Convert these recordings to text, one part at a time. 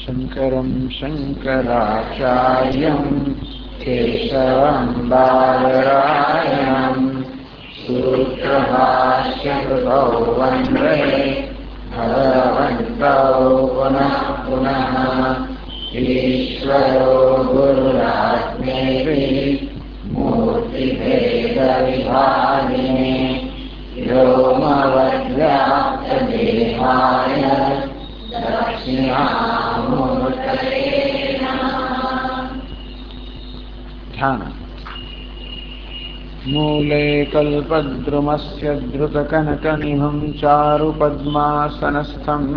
शंकरं शंकराचार्यं केशवं बादरायणं सूत्रभाष्यकृतौ वन्दे भगवन्तौ पुनः पुनः। ईश्वरो गुरुरात्मेति मूर्तिभेदविभागिने व्योमवद्व्याप्तदेहाय दक्षिणामूर्तये नमः। ध्यान। मूले कल्पद्रुमस्य धृतकनकनिभं चारुपद्मासनस्थम्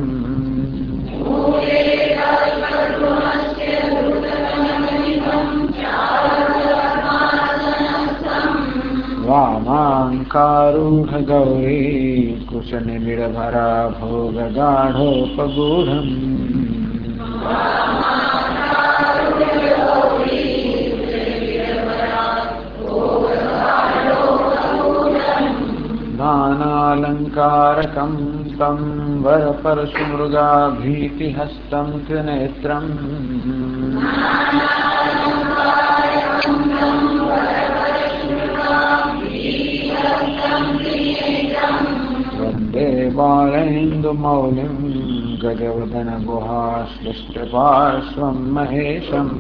वामाङ्कारूढगौरी कुशनिबिडभरा भोगगाढोपगूढम् नानालङ्कारकं तं वरपरशुमृगाभीतिहस्तं त्रिनेत्रम् वन्दे बालेन्दुमौलिं गजवदनगुहाश्लिष्टपार्श्वं महेशम्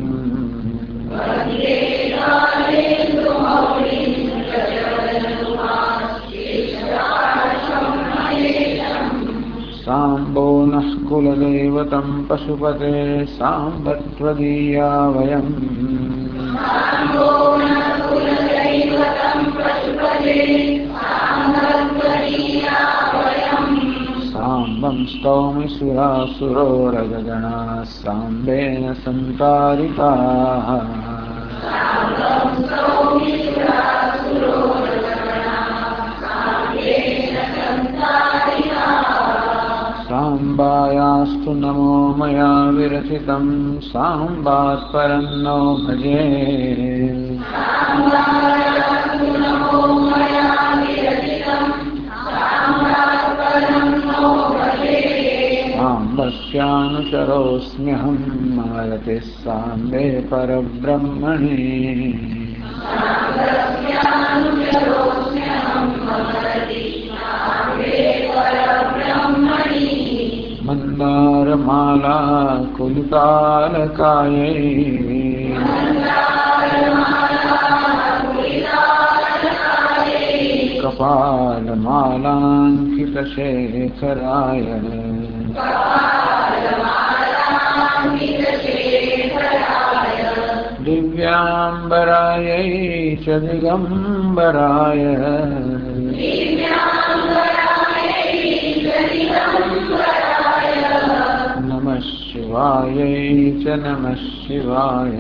साम्बो नः कुलदैवतं पशुपते साम्ब त्वदीया वयम् साम्बं स्तौमि सुरासुरोरगगणाः साम्बेन सन्तारिताः साम्बायास्तु नमो मया विरचितं साम्बात् परं नो भजे। साम्बस्यानुचरोऽस्म्यहं मालतिः साम्बे परब्रह्मणि। मन्दारमाला कुलुतालकायै कपालमालाङ्कितशेखराय दिव्याम्बरायै च दिगम्बराय नमः शिवायै च नमः शिवाय।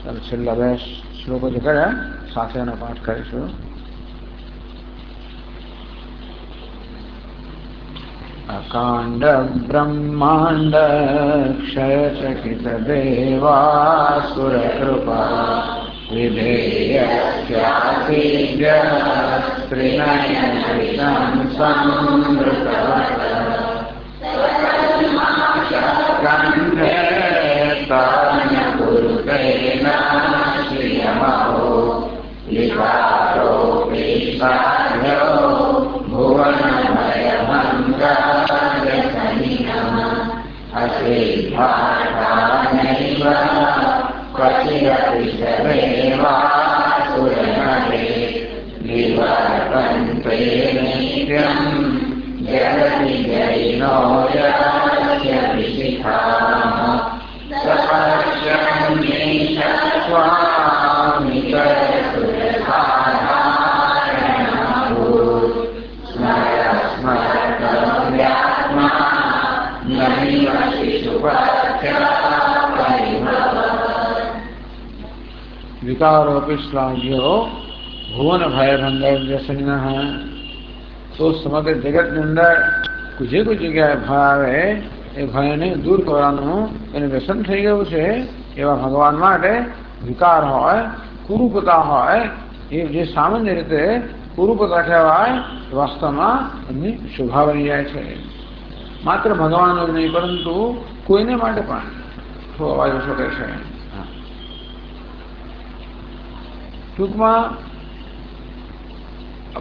चलो छेल्ला 2 श्लोको जो करे साथे ना पाठ करीशुं। अकांड ब्रह्मांड क्षयचकित देवासुर कृपा विधेयस्यातिज्य त्रिनयनं संवृतवत् गुरुतेन श्रियमहो विकारो विष्टाभ्यो भुवनमयमङ्गलसनिनः असिद्धानैव क्वचिदपि शरेवासुरनरे निवर्तन्ते नित्यं जगति जैनो यस्य विशिखाः सपश्यन्ति स्वामितरसुरसाधारणभूत् स्मर स्मरतव्यात्मा नैव शिशुपत्यपरिभवत्। विकारोऽपि श्लाघ्यो भुवन भयभंग व्यसनिनः। तो समग्र जगत के अंदर कुछ जगह भाव है એ ભયને દૂર કરવાનું એને વ્યસન થઈ ગયું છે એવા ભગવાન માટે વિકાર હોય, કુરૂપતા હોય, એ જે સામાન્ય રીતે કુરૂપતા કહેવાય વાસ્તવમાં એમની શોભા બની જાય છે. માત્ર ભગવાનનો જ નહીં પરંતુ કોઈને માટે પણ થવાઈ શકે છે. ટૂંકમાં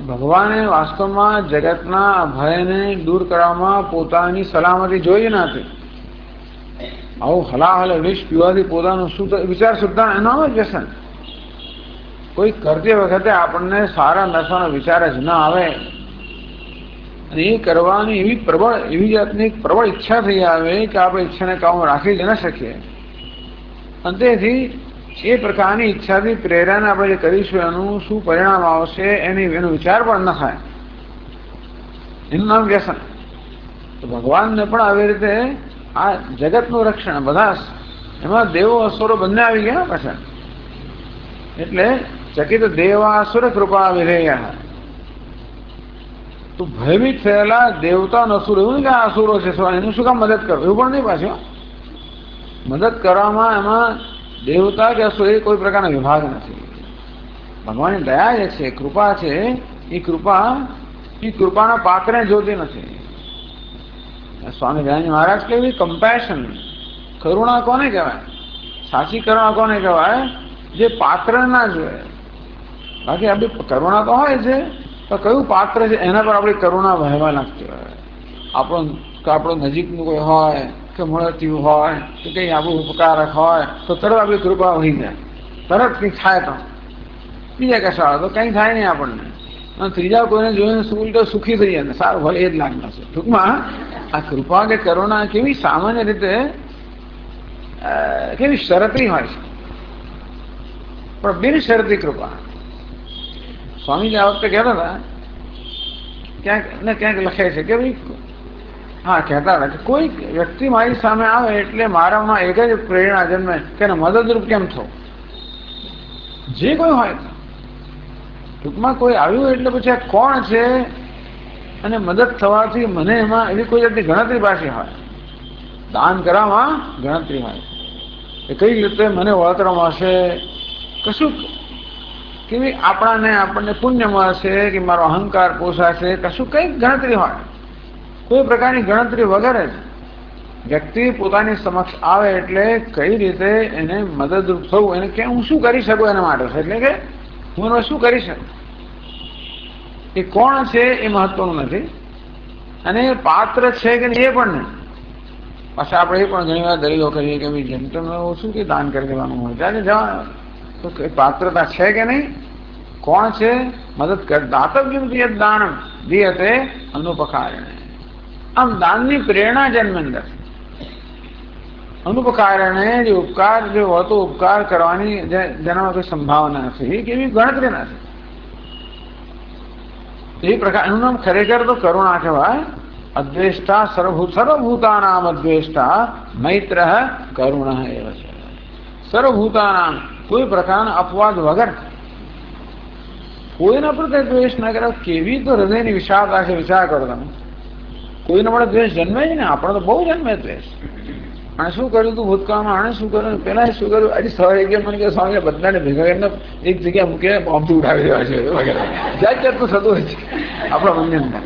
ભગવાને વાસ્તવમાં જગતના ભયને દૂર કરવામાં પોતાની સલામતી જોઈ નથી. આવું હલાહલ વિષ પીવાથી પોતાનો વિચાર સુદ્ધા એનો વ્યસન. કોઈ કરતી વખતે આપણને સારા નશાનો વિચાર જ ના આવે અને એ કરવાની એવી જાતની પ્રબળ ઈચ્છા થઈ આવે કે આપણે ઈચ્છાને કાબૂમાં રાખી જ ન શકીએ. અને તેથી એ પ્રકારની ઈચ્છાથી પ્રેરણા આપણે જે કરીશું એનું શું પરિણામ આવશે એનો વિચાર પણ ન થાય. એનું નામ વ્યસન. તો ભગવાનને પણ આવી રીતે આ જગતનું રક્ષણ બધા એમાં દેવો અસુરો બંને આવી ગયા પાછા. એટલે ચકિત દેવાસુર કૃપા વિધેય. તો ભયભીત થયેલા દેવતા અસુર, એવું કે અસુરો છે એનું શું કામ મદદ કરો, એવું પણ નહીં પાછું. મદદ કરવામાં એમાં દેવતા કે અસુર એ કોઈ પ્રકારનો વિભાગ નથી. ભગવાનની દયા જે છે, કૃપા છે, એ કૃપાના પાત્રને જોતી નથી. સ્વામી દયાનંદ મહારાજ કેવી કમ્પેશન, કરુણા કોને કહેવાય? સાચી કરુણા કોને કહેવાય? જે પાત્ર ના જોઈએ. બાકી આપણી કરુણા તો હોય છે, તો કયું પાત્ર છે એના પર આપણી કરુણા વહેવા લાગતી હોય. આપણો નજીકનું કોઈ હોય કે મળતિયું હોય કે કંઈ આપણું ઉપકારક હોય તો તરત આપણી કૃપા વહી જાય. તરત કંઈક થાય તો બીજા કશા તો કંઈ થાય નહીં આપણને. અને ત્રીજા કોઈને જોઈને ઉલટો સુખી થઈ જાય, સારું ભલે એ જ લાગणार છે. ટૂંકમાં આ કૃપા કે કરુણા કેવી સામાન્ય રીતે કેવી શરતી હોય છે, પણ બિનશરતી કૃપા. સ્વામીજી આ વખતે કહેતા હતા, ક્યાંક ને ક્યાંક લખે છે કે ભાઈ, હા કહેતા હતા કે કોઈ વ્યક્તિ મારી સામે આવે એટલે મારામાં એક જ પ્રેરણા જન્મે કે મદદરૂપ કેમ થવું. જે કોઈ હોય ટૂંકમાં કોઈ આવ્યું એટલે પછી આ કોણ છે અને મદદ થવાથી મને એમાં એવી કોઈ જાતની ગણતરી પાછી હોય. દાન કરવામાં ગણતરી હોય એ કઈ રીતે મને વળતર મળશે, કશું કેવી આપણને પુણ્ય મળશે કે મારો અહંકાર પોષાશે, કશું કંઈક ગણતરી હોય. કોઈ પ્રકારની ગણતરી વગર જ વ્યક્તિ પોતાની સમક્ષ આવે એટલે કઈ રીતે એને મદદરૂપ થવું, એને કે હું શું કરી શકું એના માટે છે, એટલે કે હું એનો શું કરી શકું. એ કોણ છે એ મહત્વનું નથી અને પાત્ર છે કે નહીં એ પણ નહીં. પાછા આપણે એ પણ ઘણી વાર દલીલો કરીએ કે ભાઈ જેમ તેમ શું કે દાન કરી દેવાનું હોય ત્યારે જવા તો પાત્રતા છે કે નહીં, કોણ છે, મદદ કર. દાતવ્ય દાન દીયતે અનુપકારણે. આમ દાનની પ્રેરણા જન્મ અંદર અનુપકારણે જે ઉપકાર જે હોતો ઉપકાર કરવાની જેનામાં કોઈ સંભાવના નથી કે એવી ગણતરી નથી. એ પ્રકાર એનું નામ ખરેખર તો કરુણા કહેવાય. અદ્વેષ્ટા સર્વભૂતાનામ અદ્વેષ્ટા મૈત્ર કરુણ એવ છે. સર્વભૂતાનામ કોઈ પ્રકારના અપવાદ વગર કોઈના પ્રત્યે દ્વેષ ના કરે. કેવી તો હૃદયની વિશાળતા છે, વિચાર કરો તમે. કોઈને મળે દ્વેષ જન્મે જ ને, આપણે તો બહુ જન્મે દ્વેષ. આને શું કર્યું તું ભૂતકાળમાં, આને શું કર્યું, પેલા શું કર્યું, હજી સવારે એક મને કે સ્વામી બધાને ભેગા કરીને એક જગ્યા મૂકીને બોમ્બથી ઉઠાવી દેવા છે વગેરે જાત જાતનું થતું હોય છે આપણા મનની અંદર.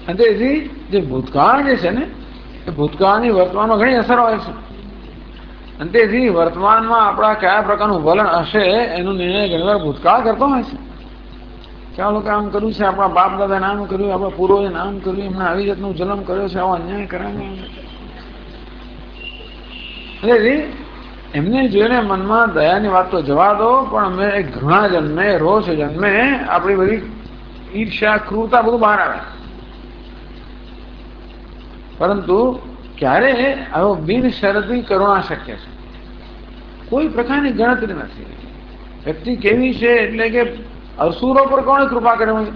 અને તેથી જે ભૂતકાળ જે છે ને એ ભૂતકાળની વર્તમાનમાં ઘણી અસર હોય છે. અને તેથી વર્તમાનમાં આપણા કયા પ્રકારનું વલણ હશે એનો નિર્ણય ઘણીવાર ભૂતકાળ કરતો હોય છે. ક્યાં લોકો આમ કર્યું છે, આપણા બાપ દાદા નામ કર્યું, આપણા પૂર્વજે નામ કર્યું, એમણે આવી જાતનું જન્મ કર્યો છે, આવો અન્યાય કરાવ્યો. એટલે એમને જોઈને મનમાં દયાની વાત તો જવા દો, પણ અમે એક ઘૃણા જન્મે, રોષ જન્મે, આપણી બધી ઈર્ષ્યા ક્રૂરતા બધું બહાર આવે. પરંતુ ક્યારે આવો બિનશરતી કરુણા શક્ય છે? કોઈ પ્રકારની ગણતરી નથી. વ્યક્તિ કેવી છે એટલે કે અસુરો પર કોણે કૃપા કરવી?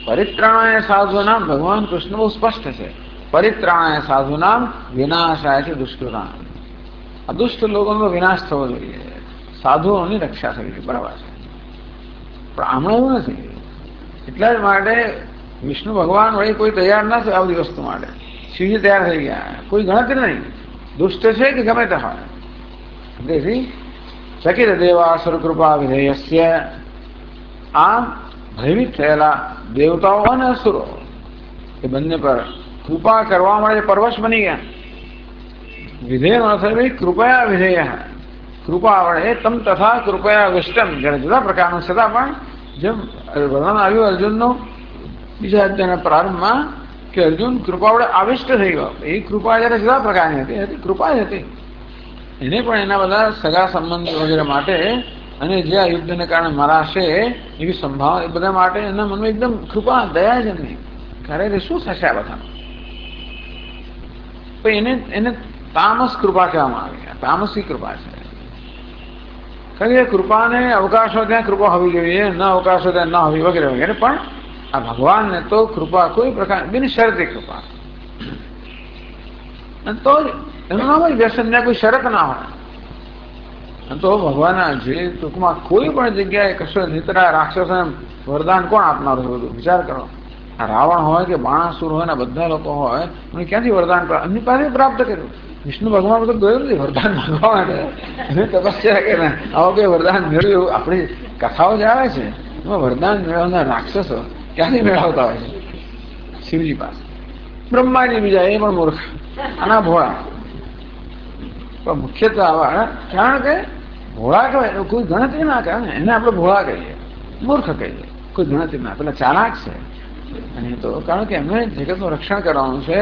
પરિત્રાણાય સાધુનામ. ભગવાન કૃષ્ણ બહુ સ્પષ્ટ છે. પરિત્રાણાય સાધુનામ વિનાશાય છે દુષ્કૃતામ. આ દુષ્ટ લોકોનો વિનાશ થવો જોઈએ, સાધુઓની રક્ષા થવી જોઈએ. બરાબર છે, પણ હમણાં એવું નથી. એટલા જ માટે વિષ્ણુ ભગવાન વળી કોઈ તૈયાર ના થાય આ બધી વસ્તુ માટે. શિવજી તૈયાર થઈ ગયા, કોઈ ગણતરી નહીં, દુષ્ટ છે કે ગમે તે હોય. તેથી ચકિત દેવાસુર કૃપા વિધેયસ્ય, આમ ભયભીત થયેલા દેવતાઓ અને અસુરો એ બંને પર કૃપા કરવા માટે પરવશ બની ગયા. વિધેયનો અર્થ ભાઈ કૃપયા વિધેય, કૃપા વડે તમ તથા કૃપયા વિષ્ટમ, જ્યારે જુદા પ્રકારનું છતાં પણ જેમ વર્ણન આવ્યું અર્જુનનું બીજા અધ્યાયના પ્રારંભમાં કે અર્જુન કૃપા વડે આવિષ્ટ થઈ ગયો. એ કૃપા જયારે જુદા પ્રકારની હતી કૃપા જ હતી. એને પણ એના બધા સગા સંબંધ વગેરે માટે અને જે આ યુદ્ધને કારણે મરાશે એવી સંભાવના, એ બધા માટે એના મનમાં એકદમ કૃપા દયા જ નહીં. ખરેખર શું થશે આ બધા? એને એને તામસ કૃપા કહેવામાં આવે, તામસી કૃપા છે. કારણ કે કૃપાને અવકાશો ત્યાં કૃપા હોવી જોઈએ, ન અવકાશો ત્યાં ન હોવી વગેરે વગેરે. પણ આ ભગવાનને તો કૃપા કોઈ પ્રકાર બિનશરતી કૃપા, તો એનું નામ હોય વ્યસન, ત્યાં કોઈ શરત ના હોય. તો ભગવાન જે ટૂંકમાં કોઈ પણ જગ્યાએ કશો નીતરા રાક્ષસોને વરદાન કોણ આપનાર હોય? બધું વિચાર કરો. આ રાવણ હોય કે બાણાસુર હોય ને બધા લોકો હોય, એમને ક્યાંથી વરદાન એમની પાસે પ્રાપ્ત કર્યું? વિષ્ણુ ભગવાન તો ગયું નથી વરદાન માંગવા માટે, એને તપસ્યા કે ના આવો કે વરદાન મેળવ્યું. આપણી કથાઓ જે આવે છે એમાં વરદાન મેળવનાર રાક્ષસો ક્યાંથી મેળવતા હોય છે? શિવજી પાસે. બ્રહ્માજી બીજા એ પણ મૂર્ખ, આના ભોળા. પણ મુખ્યત્વે આવા, કારણ કે ભોળા કહેવાય કોઈ ગણતરી ના કરે ને, એને આપણે ભોળા કહીએ, મૂર્ખ કહીએ, કોઈ ગણતરી ના. પેલા ચાલાક છે અને તો કારણ કે એમણે જગતનું રક્ષણ કરવાનું છે,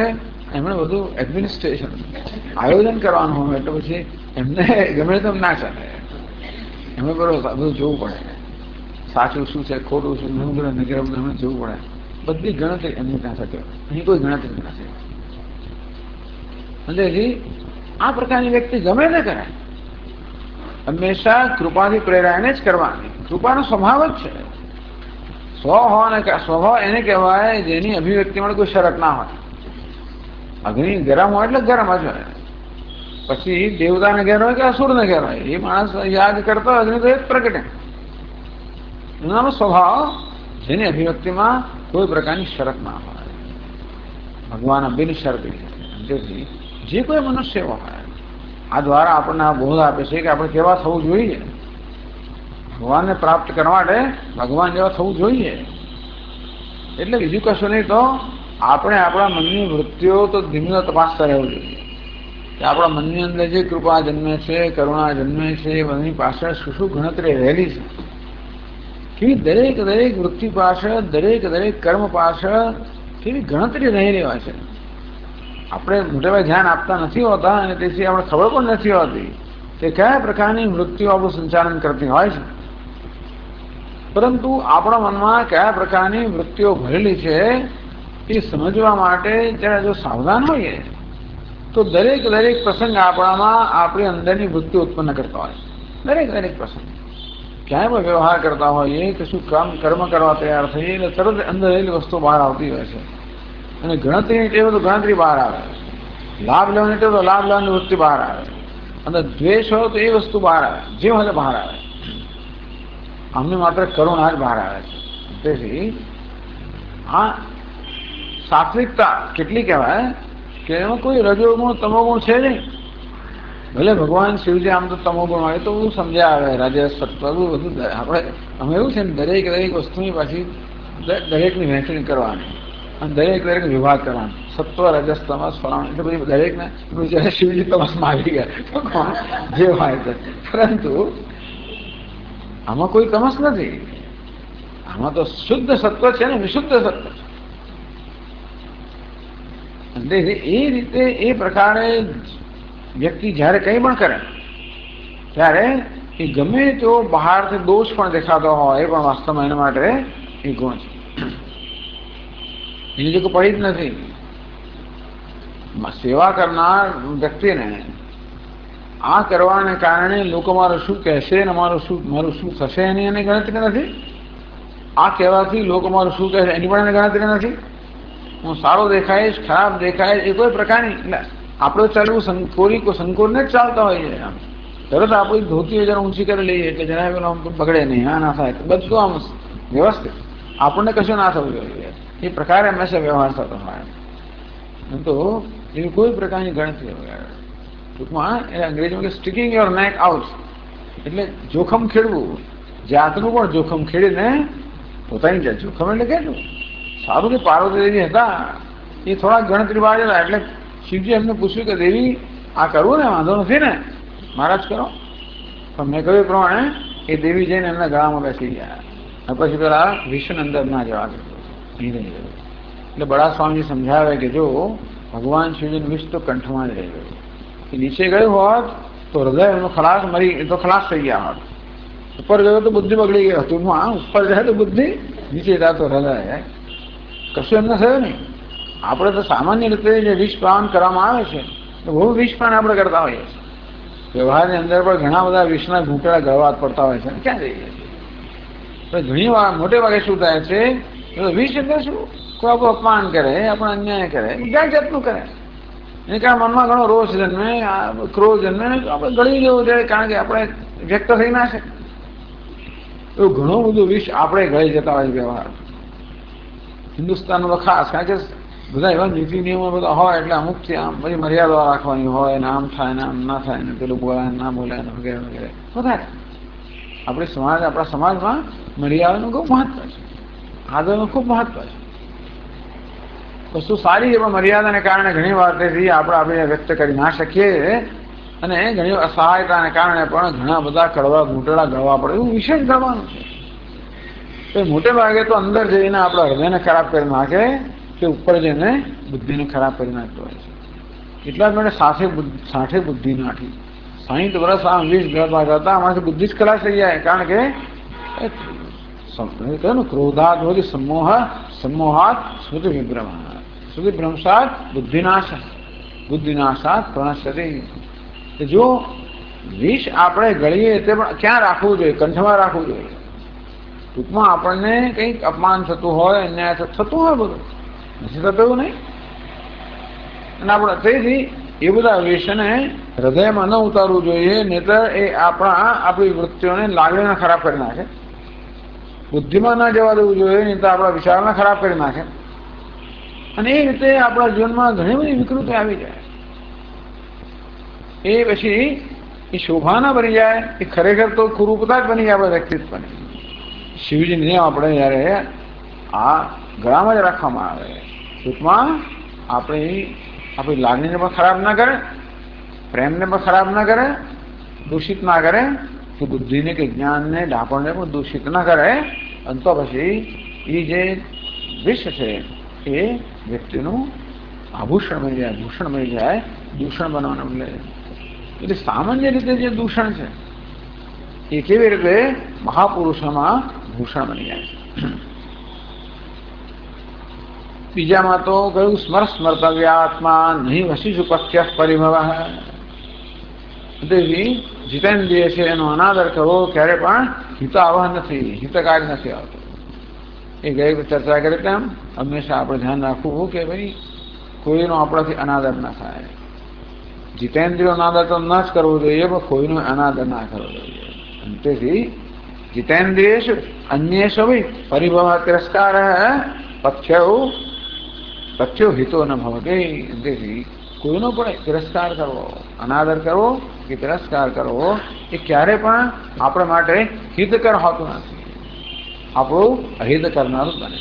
એમણે બધું એડમિનિસ્ટ્રેશન આયોજન કરવાનું હોય, એટલે પછી એમને ગમે તેમ ના ચાલે. એમને બધું જોવું પડે, સાચું શું છે ખોટું શું નગર એમને જોવું પડે. બધી ગણતરી એમની ત્યાં થતી, અહીં કોઈ ગણતરી નથી. તેથી આ પ્રકારની વ્યક્તિ ગમે તે કરે, હંમેશા કૃપાથી પ્રેરાયને જ કરવાની. કૃપાનો સ્વભાવ જ છે. સ્વભાવ એને કહેવાય જેની અભિવ્યક્તિમાં કોઈ શરત ના હોય. અગ્નિ ગરમ હોય એટલે ગરમ જ હોય. પછી દેવતાને ઘેર હોય કે અસુરને ઘેર હોય, એ માણસ યાદ કરતો અગ્નિ તો એ જ પ્રગટે. એનો સ્વભાવ જેની અભિવ્યક્તિમાં કોઈ પ્રકારની શરત ના હોય. ભગવાન બિનશરતી. તેથી જે કોઈ મનુષ્ય હોય આ દ્વારા આપણને આ બોધ આપે છે કે આપણે કેવા થવું જોઈએ. ભગવાનને પ્રાપ્ત કરવા માટે ભગવાન જેવા થવું જોઈએ. એટલે બીજું કશું નહીં, તો આપણે આપણા મનની વૃત્તિઓ તો ધીમે તપાસતા રહેવું જોઈએ કે આપણા મનની અંદર જે કૃપા જન્મે છે, કરુણા જન્મે છે, એ બધી પાછળ શું શું ગણતરી રહેલી છે. કેવી દરેક દરેક વૃત્તિ પાછળ, દરેક દરેક કર્મ પાછળ કેવી ગણતરી રહેલી હોય છે. આપણે મોટેભાગે ધ્યાન આપતા નથી હોતા અને તેથી આપણે ખબર પણ નથી હોતી કે કયા પ્રકારની વૃત્તિઓ આપણું સંચાલન કરતી હોય છે. પરંતુ આપણા મનમાં કયા પ્રકારની વૃત્તિઓ ભરેલી છે એ સમજવા માટે જ્યારે જો સાવધાન હોઈએ તો દરેક દરેક પ્રસંગ આપણામાં આપણી અંદરની વૃત્તિ ઉત્પન્ન કરતા હોય. દરેક દરેક પ્રસંગ ક્યાંય પણ વ્યવહાર કરતા હોઈએ, કશું કર્મ કરવા તૈયાર થઈએ એટલે તરત અંદર રહેલી વસ્તુ બહાર આવતી હોય છે. અને ગણતરીની ટેવ તો ગણતરી બહાર આવે, લાભ લેવાની ટેવ તો લાભ લેવાની વૃત્તિ બહાર આવે, અને દ્વેષ હોય તો એ વસ્તુ બહાર આવે, જે હોય બહાર આવે. અમને માત્ર કરુણા જ બહાર આવે છે. તેથી આ સાત્વિકતા કેટલી કહેવાય કે એમાં કોઈ રજોગુણ તમોગુણ છે નહીં. ભલે ભગવાન શિવજી આમ તો તમોગુણ હોય તો બધું સમજ્યા આવે, રાજ્ય સત્વ બધું. આપણે અમે એવું છે ને દરેક દરેક વસ્તુની પાછી દરેકની વહેંચણી કરવાની અને દરેક દરેક વિભાગ કરવાનો. સત્વ રજસ તમસ ફલાણ એટલે બધી દરેકને જયારે શિવજી તમસમાં આવી ગયા જે હોય છે. પરંતુ આમાં કોઈ તમસ નથી, આમાં તો શુદ્ધ સત્વ છે ને, વિશુદ્ધ સત્વ છે. એ રીતે એ પ્રકારે વ્યક્તિ જયારે કંઈ પણ કરે ત્યારે એ ગમે તેવો બહારથી દોષ પણ દેખાતો હોય એ પણ વાસ્તવમાં એના માટે એ ગુણ છે. એની જો પડી જ નથી. સેવા કરનાર વ્યક્તિને આ કરવાને કારણે લોકો મારું શું કહેશે ને મારું શું થશે એની એને ગણતરી નથી. આ કહેવાથી લોકો મારું શું કહેશે એની પણ એને ગણતરી નથી. હું સારો દેખાઈશ, ખરાબ દેખાઈશ, એ કોઈ પ્રકારની. એટલે આપણે ચાલવું સંકોરને જ ચાલતા હોઈએ. આમ તરત આપણી ધોતી જરા ઊંચી કરી લઈએ એટલે જરા પેલો આમ બગડે નહીં, આ ના થાય, બધું આમ વ્યવસ્થિત, આપણને કશું ના થવું જોઈએ. એ પ્રકારે હંમેશા વ્યવહાર થતો હોય. તો એવી કોઈ પ્રકારની ગણતરી વગર ટૂંકમાં એ અંગ્રેજીમાં કે સ્ટીકિંગ યોર નેક આઉટ, એટલે જોખમ ખેડવું, જાતનું પણ જોખમ ખેડીને પોતાની જાત. જોખમ એટલે કેટલું સારું કે પાર્વતી દેવી હતા એ થોડા ગણતરી બાજેલા, એટલે શિવજી એમને પૂછ્યું કે દેવી આ કરવું ને, વાંધો નથી ને, મહારાજ કરો. પણ મેં કહ્યું પ્રમાણે એ દેવી જઈને એમના ગળામાં બેસી ગયા. અને પછી પેલા વિષ્ણુ અંદર ના જવા દીધું. એટલે બડા સ્વામીજી સમજાવે કે જો ભગવાન શિવજીનું વિષ તો કંઠમાં જ રહી ગયું, એ નીચે ગયું હોત તો હૃદય એમનું ખલાસ તો ખલાસ થઈ ગયા હોત. ઉપર ગયો તો બુદ્ધિ બગડી ગઈ હતું, ઉપર જાય તો બુદ્ધિ, નીચે જાય તો હૃદય. કશું એમને થયું નહીં. આપણે તો સામાન્ય રીતે જે વિષ પાન કરવામાં આવે છે તો બહુ વિષ પાન આપણે કરતા હોઈએ છીએ. વ્યવહારની અંદર પણ ઘણા બધા વિષના ઘૂંટડા ગળવા પડતા હોય છે. ક્યાં જઈએ છીએ ઘણી વાર મોટે ભાગે શું થાય છે, વિષ એટલે શું, કોઈ આપણું અપમાન કરે, આપણે અન્યાય કરે, જાત જાતનું કરે, એને કારણે મનમાં ઘણો રોષ જન્મે, ક્રોધ જન્મે, આપણે ગળી જવું જોઈએ, કારણ કે આપણે વ્યક્ત થઈ ના શકે. એવું ઘણું બધું વિષ આપણે ગળી જતા હોય વ્યવહાર હિન્દુસ્તાનમાં ખાસ, કારણ કે બધા એવા નીતિ નિયમો બધા હોય એટલે અમુકથી આમ બધી મર્યાદા રાખવાની હોય ને, આમ થાય ને આમ ના થાય ને, પેલું બોલાય ના બોલાય ને વગેરે વગેરે વધારે. આપણા સમાજમાં મર્યાદાનું ખૂબ મહત્વ છે, આદરનું ખૂબ મહત્વ છે. વસ્તુ સારી છે પણ મર્યાદાને કારણે ઘણી વાર તેથી આપણે વ્યક્ત કરી ના શકીએ, અને ઘણી અસહાયતાને કારણે પણ ઘણા બધા કડવા ઘૂંટડા ગળવા પડે. એવું વિશેષ ગળવાનું છે. મોટે ભાગે તો અંદર જઈને આપણા હૃદયને ખરાબ કરી નાખે કે ઉપર જઈને બુદ્ધિને ખરાબ કરી નાખતો હોય છે. એટલા જ માટે સાથે બુદ્ધિ નાખી 60 વર્ષ આમ 20 ગળવા કરતા અમારાથી બુદ્ધિ જ ખલાસ થઈ જાય, કારણ કે કહ્યું ને ક્રોધાત હોતી સમોહાત સ્મૃતિ વિભ્રમ, સ્મૃતિ ભ્રંશાત બુદ્ધિનાશાત પ્રણશ્યતિ. જો વિષ આપણે ગળીએ તે પણ ક્યાં રાખવું જોઈએ, કંઠમાં રાખવું જોઈએ. ટૂંકમાં આપણને કંઈક અપમાન થતું હોય, અન્યાય થતું હોય, બધું નથી થતું એવું નહીં. અને આપણે તેથી એ બધા વિષને હૃદયમાં ન ઉતારવું જોઈએ, નહીતર એ આપણી વૃત્તિઓને લાગણીને ખરાબ કરી નાખે. બુદ્ધિમાં ના જવા દેવું જોઈએ, નહીં તો આપણા વિચારને ખરાબ કરી નાખે. અને એ રીતે આપણા જીવનમાં ઘણી બધી વિકૃતિ આવી જાય. એ પછી એ શોભા ના બની જાય, એ ખરેખર તો કુરૂપતા જ બની જાય આપણા વ્યક્તિત્વની. શિવજીને નિયમ આપણે જયારે આ ગળામાં જ રાખવામાં આવે, ટૂંકમાં આપણી લાગણીને પણ ખરાબ ના કરે, પ્રેમને પણ ખરાબ ના કરે, દૂષિત ના કરે, કે બુદ્ધિને કે જ્ઞાનને ડાપણને પણ દૂષિત ના કરે. અને તો પછી એ જે વિષ છે એ વ્યક્તિનું આભૂષણ બની જાય, ભૂષણ બની જાય, દૂષણ બનવાના બદલે. એટલે સામાન્ય રીતે જે દૂષણ છે એ કેવી રીતે મહાપુરુષોમાં ભૂષણ બની જાય છે. બીજામાં તો કહ્યું સ્મર્તવ્યાત્મા નહીં વસીશું પથ્ય પરિભવ. તેથી જીતેન્દ્રિય છે એનો અનાદર કરવો ક્યારે પણ હિતાવહ નથી, હિતકારી નથી આવતો. એ ગઈ ચર્ચા કરી તેમ હંમેશા આપણે ધ્યાન રાખવું કે ભાઈ કોઈનો આપણાથી અનાદર ના થાય. જીતેન્દ્રિયો અનાદર તો ન જ કરવો જોઈએ, પણ કોઈનો અનાદર ના કરવો જોઈએ. તેથી જીતેન્દ્રિયેષુ અન્યેષુ પરિભવ તિરસ્કાર પથ્યો હિતો ન ભવતી. તેથી કોઈનો પણ તિરસ્કાર કરવો, અનાદર કરવો કે તિરસ્કાર કરવો એ ક્યારે પણ આપણા માટે હિતકર હોતું નથી, આપણું અહિત કરનારું બને.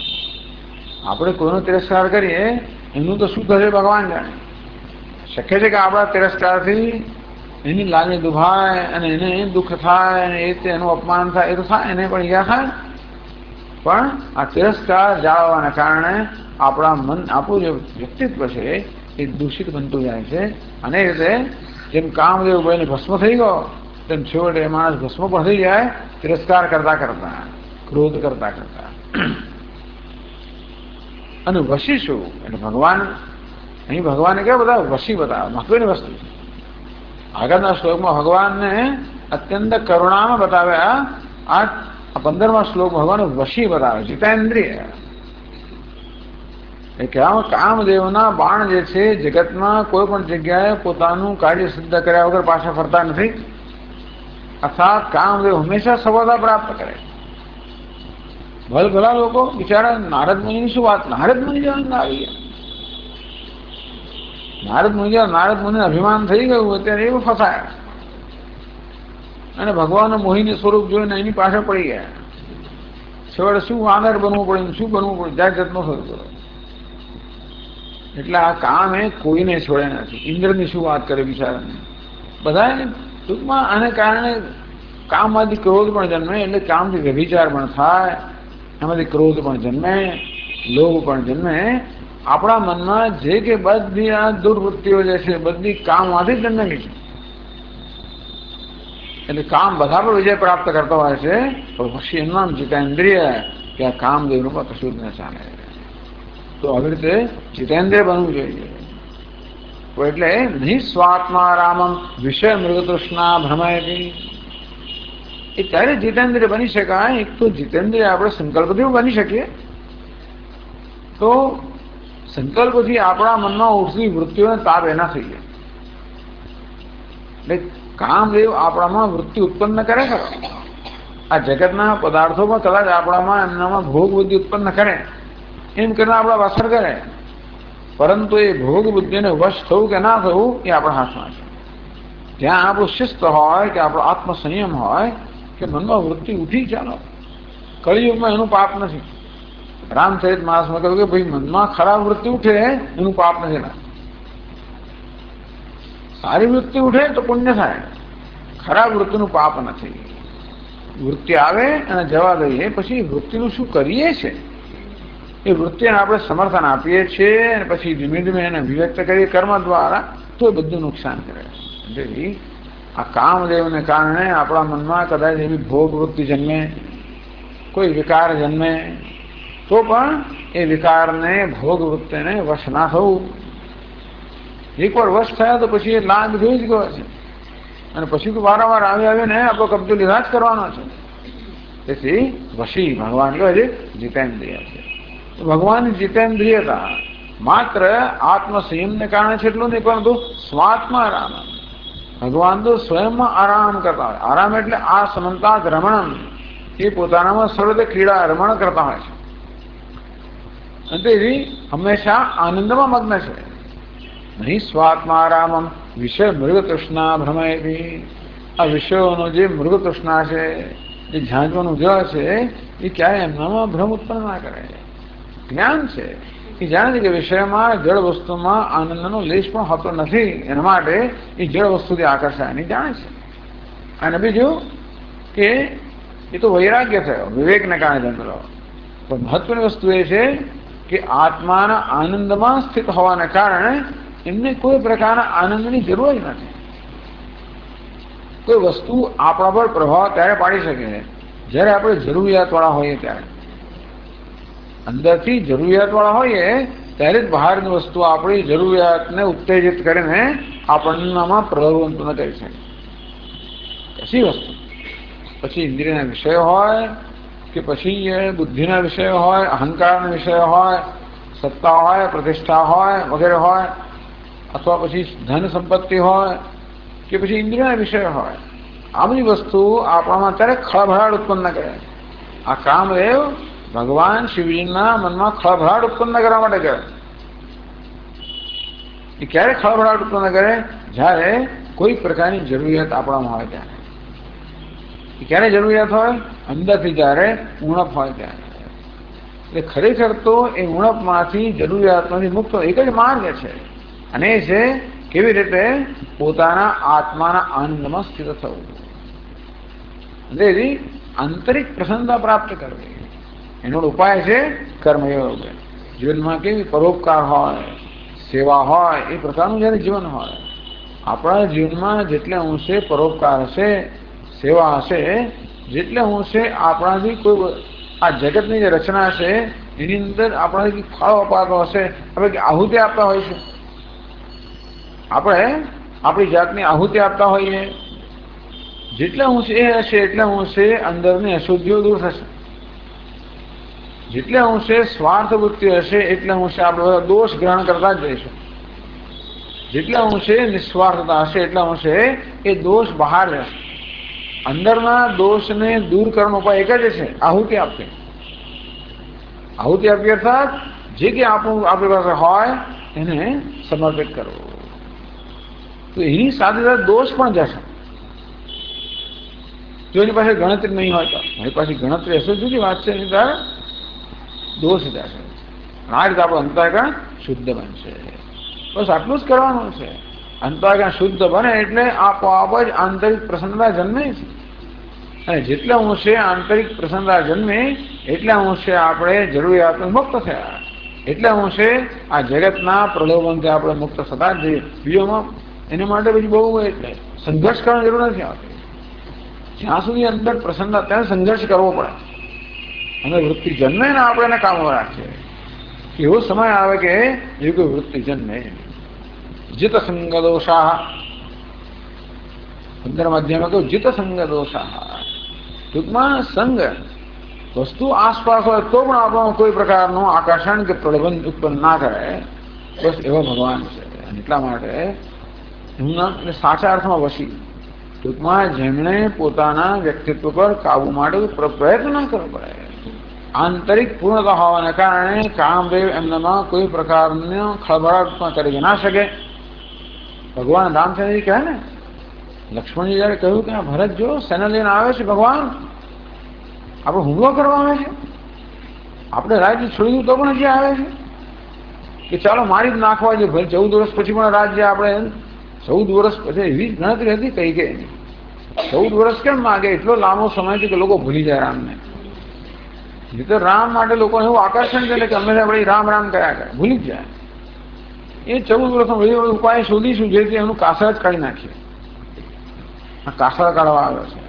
આપણે કોઈનો તિરસ્કાર કરીએ એનું તો શું થશે ભગવાન જાણે. શક્ય છે કે આપણા તિરસ્કારથી એની લાગણી દુભાય અને એને દુઃખ થાય અને એનું અપમાન થાય, એ તો થાય, એને પણ ઈજા થાય. પણ આ તિરસ્કાર જાળવવાના કારણે આપણું જે વ્યક્તિત્વ છે એ દૂષિત બનતું જાય છે. અને એ રીતે જેમ કામદેવ ભાઈને ભસ્મ થઈ ગયો તેમ છેવટે માણસ ભસ્મ પણ થઈ જાય, તિરસ્કાર કરતા કરતા, ક્રોધ કરતા કરતા. અને વશીશું એટલે ભગવાન, અહીં ભગવાને કેવા બધા વશી બતાવે, મહત્વની વસ્તુ છે. આગળના શ્લોકમાં ભગવાનને અત્યંત કરુણામાં બતાવ્યા. આ 15મા શ્લોક ભગવાન વશી બતાવે, જીતેન્દ્રિય. એ કહેવામાં કામદેવના બાણ જે છે જગતમાં કોઈ પણ જગ્યાએ પોતાનું કાર્ય સિદ્ધ કર્યા વગર પાછા ફરતા નથી. અર્થાત કામદેવ હંમેશા સફળતા પ્રાપ્ત કરે. ભલા લોકો બિચારા નારદ મુનિની શું વાત, નારદ મુનિ જવાન આવી ગયા. નારદ મુનિને અભિમાન થઈ ગયું, અત્યારે એવું ફસાયા અને ભગવાન મોહિની સ્વરૂપ જોઈને એની પાછળ પડી ગયા. છેવટે શું વાનર બનવું પડે, શું બનવું પડે, જાત જાતનો થયું પડે. એટલે આ કામ એ કોઈને છોડે નથી. ઇન્દ્રની શું વાત કરે બિચારાને. બધાને ટૂંકમાં આને કારણે કામમાંથી ક્રોધ પણ જન્મે, એટલે કામથી વ્યભિચાર પણ થાય, એમાંથી ક્રોધ પણ જન્મે, લોભ પણ જન્મે. આપણા મનમાં જે કે બધી આ દુર્વૃત્તિઓ જે છે બધી કામમાંથી જ જન્મેલી છે. એટલે કામ બધા પર વિજય પ્રાપ્ત કરતો હોય છે, પણ પછી એનું નામ જીતેન્દ્રિય, કે આ કામદેવનું પણ કશું જ ન ચાલે. તો આવી રીતે જીતેન્દ્રિય બનવું જોઈએ. તો એટલે નહીં સ્વાત્મા રામમ વિષય મૃગતૃષ્ણા ભ્રમયતી. એ ત્યારે જીતેન્દ્રિય બની શકાય. એક તો જીતેન્દ્રિય આપણે સંકલ્પથી બની શકીએ, તો સંકલ્પથી આપણા મનમાં ઉઠતી વૃત્તિઓને તાબે ના થઈએ. એટલે કામદેવ આપણામાં વૃત્તિ ઉત્પન્ન કરે ખરો. આ જગતના પદાર્થોમાં કદાચ આપણામાં એમનામાં ભોગ બુદ્ધિ ઉત્પન્ન કરે, એમ કરીને આપણા અસર કરે, પરંતુ એ ભોગ બુદ્ધિને વશ થવું કે ના થવું એ આપણા હાથમાં છે. જ્યાં આપણું શિસ્ત હોય, કે આપણો આત્મસંયમ હોય, કે મનમાં વૃત્તિ ઉઠી, ચાલો કળિયુગમાં એનું પાપ નથી. રામચરિત માનસમાં કહ્યું કે ભાઈ મનમાં ખરાબ વૃત્તિ ઉઠે એનું પાપ નથી. સારી વૃત્તિ ઉઠે તો પુણ્ય થાય, ખરાબ વૃત્તિનું પાપ નથી. વૃત્તિ આવે અને જવા દઈએ, પછી વૃત્તિનું શું કરીએ છીએ એ વૃત્તિને આપણે સમર્થન આપીએ છીએ, અને પછી ધીમે ધીમે એને અભિવ્યક્ત કરીએ કર્મ દ્વારા, તો એ બધું નુકસાન કરે. એટલે આ કામદેવને કારણે આપણા મનમાં કદાચ એવી ભોગ વૃત્તિ જન્મે, કોઈ વિકાર જન્મે, તો પણ એ વિકારને ભોગ વૃત્તિને વશ ના થવું. એકવાર વશ થયા તો પછી એ લાભ જોઈ જ ગયો છે, અને પછી તો વારંવાર આવીને આપણો કબજો લીધા જ કરવાનો છે. તેથી વશી ભગવાન કહે છે જીતેન્દ્રિય છે. ભગવાનની જીતેન્દ્રિયતા માત્ર આત્મસંયમને કારણે છે એટલું નહીં, પરંતુ સ્વાત્મા આરામ. ભગવાન તો સ્વયંમાં આરામ કરતા હોય. આરામ એટલે આ સમંતાત રમણમ, એ પોતાનામાં સર્વદે ક્રીડા રમણ કરતા હોય છે, અને તેથી હંમેશા આનંદમાં મગ્ન છે. નહીં સ્વાત્મા આરામમ વિષય મૃગતૃષ્ણા ભ્રમયતી. આ વિષયોનો જે મૃગતૃષ્ણા છે, જે ઝાંઝવાનું જળ છે, એ ક્યારે એમનામાં ભ્રમ ઉત્પન્ન ના કરે. જ્ઞાન છે એ જાણે છે કે વિષયમાં જળ વસ્તુમાં આનંદનો લેશ પણ હોતો નથી, એના માટે એ જળ વસ્તુથી આકર્ષાયની જાણે છે. અને બીજું કે એ તો વૈરાગ્ય થયો, વિવેકને કારણે જન્મેલો. પણ મહત્વની વસ્તુ એ છે કે આત્માના આનંદમાં સ્થિત હોવાને કારણે એમને કોઈ પ્રકારના આનંદની જરૂર જ નથી. કોઈ વસ્તુ આપણા પર પ્રભાવ ત્યારે પાડી શકે છે જ્યારે આપણે જરૂરિયાતવાળા હોઈએ ત્યારે. અંદરથી જરૂરિયાતવાળા હોઈએ ત્યારે જ બહારની વસ્તુ આપણી જરૂરિયાતને ઉત્તેજિત કરીને આપણનામાં પ્રલોભન ન કરી શકે. કશી વસ્તુ, પછી ઇન્દ્રિયના વિષયો હોય, કે પછી બુદ્ધિના વિષયો હોય, અહંકારના વિષયો હોય, સત્તા હોય, પ્રતિષ્ઠા હોય, વગેરે હોય, અથવા પછી ધન સંપત્તિ હોય, કે પછી ઇન્દ્રિયના વિષયો હોય, આ બધી વસ્તુ આપણામાં ત્યારે ખળભળાટ ઉત્પન્ન કરે. આ કામદેવ ભગવાન શિવજીના મનમાં ખળભળાટ ઉત્પન્ન કરવા માટે કરે. એ ક્યારે ખળભળાટ ઉત્પન્ન કરે? જ્યારે કોઈ પ્રકારની જરૂરિયાત આપણામાં હોય ત્યારે. એ ક્યારે જરૂરિયાત હોય? અંદરથી જ્યારે ઉણપ હોય ત્યારે. એટલે ખરેખર તો એ ઉણપમાંથી, જરૂરિયાતમાંથી મુક્ત એક જ માર્ગ છે, અને એ છે કેવી રીતે પોતાના આત્માના આનંદમાં સ્થિત થવું. તેથી આંતરિક પ્રસન્નતા પ્રાપ્ત કરવી, એનો ઉપાય છે કર્મયોગ. જીવનમાં કેવી પરોપકાર હોય, સેવા હોય, એ પ્રકારનું જ્યારે જીવન હોય. આપણા જીવનમાં જેટલે અંશે પરોપકાર હશે, સેવા હશે, જેટલે અંશે આપણાથી કોઈ આ જગતની જે રચના છે એની અંદર આપણાથી ફાળો અપાતો હશે. આપણે આહુતિ આપતા હોય છે, આપણે આપણી જાતની આહુતિ આપતા હોઈએ, જેટલા અંશે એ હશે એટલા અંશે અંદરની અશુદ્ધિઓ દૂર થશે. જેટલા અંશે સ્વાર્થ વૃત્તિ હશે એટલા અંશે આપણે બધા દોષ ગ્રહણ કરતા જ રહીશું. જેટલા અંશે નિસ્વાર્થતા હશે એટલા અંશે એ દોષ બહાર જશે. અંદરના દોષને દૂર કરવાનો ઉપાય એક જ છે, આહુતિ આપવી. આહુતિ આપવી અર્થાત જે કે આપણું આપણી પાસે હોય એને સમર્પિત કરવું. તો એની સાથે સાથે દોષ પણ જશે. જો એની પાસે ગણતરી નહીં હોય તો, મારી પાસે ગણતરી હશે જુદી વાત છે, એની તારે દોષ જશે. આ રીતે આપણું અંતઃકરણ શુદ્ધ બનશે. બસ આટલું જ કરવાનું છે. અંતઃકરણ શુદ્ધ બને એટલે આપોઆપ જ આંતરિક પ્રસન્નતા જન્મે છે. અને જેટલા અંશે આંતરિક પ્રસન્નતા જન્મે એટલા અંશે આપણે જરૂરિયાત મુક્ત થયા. એટલા અંશે આ જગતના પ્રલોભનથી આપણે મુક્ત થતા જ જઈએ. બીજોમાં એના માટે પછી બહુ એટલે સંઘર્ષ કરવાની જરૂર નથી આવતી. જ્યાં સુધી અંદર પ્રસન્નતા ત્યાં સંઘર્ષ કરવો પડે. અને વૃત્તિ જન્મે ને આપણે એને કામમાં રાખીએ. એવો સમય આવે કે એવી કોઈ વૃત્તિ જન્મે. જીત સંગ દોષા, 15મા અધ્યાયમાં કહ્યું જીત સંગ દોષા. ટૂંકમાં સંગ વસ્તુ આસપાસ હોય તો પણ આપણો કોઈ પ્રકારનું આકર્ષણ કે પ્રલોભન ઉત્પન્ન ના કરે. બસ એવો ભગવાન છે. અને એટલા માટે એમના સાચા અર્થમાં વશી, ટૂંકમાં જેમણે પોતાના વ્યક્તિત્વ પર કાબુ માટે પ્રયત્ન ના કરવો પડે. આંતરિક પૂર્ણતા હોવાને કારણે કામદેવ એમનામાં કોઈ પ્રકારનો ખળભળાટ કરી ના શકે. ભગવાન રામચંદ્રજી કહે ને, લક્ષ્મણજી જયારે કહ્યું કે ભરત જો સેના લઈને આવે છે, ભગવાન આપણે હુમલો કરવા આવે છે, આપણે રાજ્ય છોડી તો પણ હજી આવે છે કે ચાલો મારી જ નાખવા છે. ભાઈ 14 વર્ષ પછી પણ રાજ્ય આપણે 14 વર્ષ પછી એવી ગણતરી હતી કઈ કે 14 વર્ષ કેમ માગે? એટલો લાંબો સમય છે કે લોકો ભૂલી જાય રામને. એ તો રામ માટે લોકો એવું આકર્ષણ છે કે અમે આપણે રામ રામ કર્યા કરે, ભૂલી જ જાય. એ 14 વર્ષનો ઉપાય શોધીશું જેથી એનું કાસળ જ કાઢી નાખીએ. આ કાસળ કાઢવા આવે છે.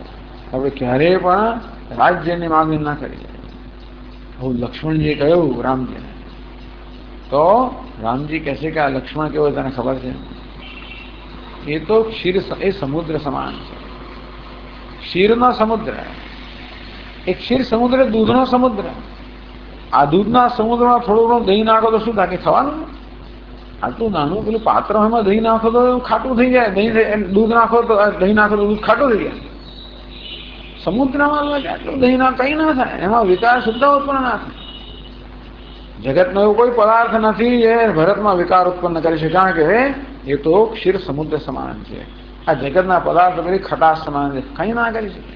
આપણે ક્યારેય પણ રાજ્યની માંગણી ના કરી. હું લક્ષ્મણજીએ કહ્યું રામજીને, તો રામજી કહે છે કે આ લક્ષ્મણ કેવો તને ખબર છે? એ તો ક્ષીર, એ સમુદ્ર સમાન છે. ક્ષીરનો સમુદ્ર. એક ક્ષીર સમુદ્ર, દૂધનો સમુદ્ર. આ દૂધના સમુદ્રમાં થોડું ઘણું દહીં નાખો તો શું થાય? થવાનું. આટલું નાનું પેલું પાત્ર એમાં દહીં નાખો તો ખાટું થઈ જાય. દૂધ નાખો તો દહીં નાખો તો દૂધ ખાટું થઈ જાય. સમુદ્રમાં આટલું દહીં ના કઈ ના થાય. એમાં વિકાર શુદ્ધ ઉત્પન્ન ના થાય. જગતનો એવો કોઈ પદાર્થ નથી જે ભરતમાં વિકાર ઉત્પન્ન કરી છે, કારણ કે એ તો ક્ષીર સમુદ્ર સમાન છે. આ જગતના પદાર્થ બધી ખટાશ સમાન છે, કઈ ના કરી શકે.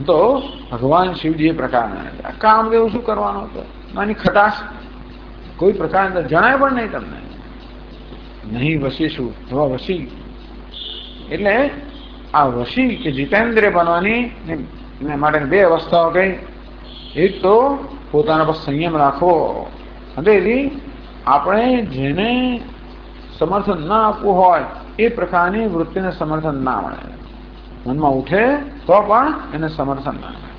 તો ભગવાન શિવજી એ પ્રકારના કામદેવ શું કરવાનો હતો? આની ખટાશ કોઈ પ્રકાર જણાય પણ નહીં તમને. નહીં વસીશું એવા વસી. એટલે આ વશી કે જીતેન્દ્રિય બનવાની માટે 2 અવસ્થાઓ કઈ. એક તો પોતાના પર સંયમ રાખવો. અને આપણે જેને સમર્થન ના આપવું હોય એ પ્રકારની વૃત્તિને સમર્થન ના મળે. મનમાં ઉઠે તો પણ એને સમર્થન ના મળે.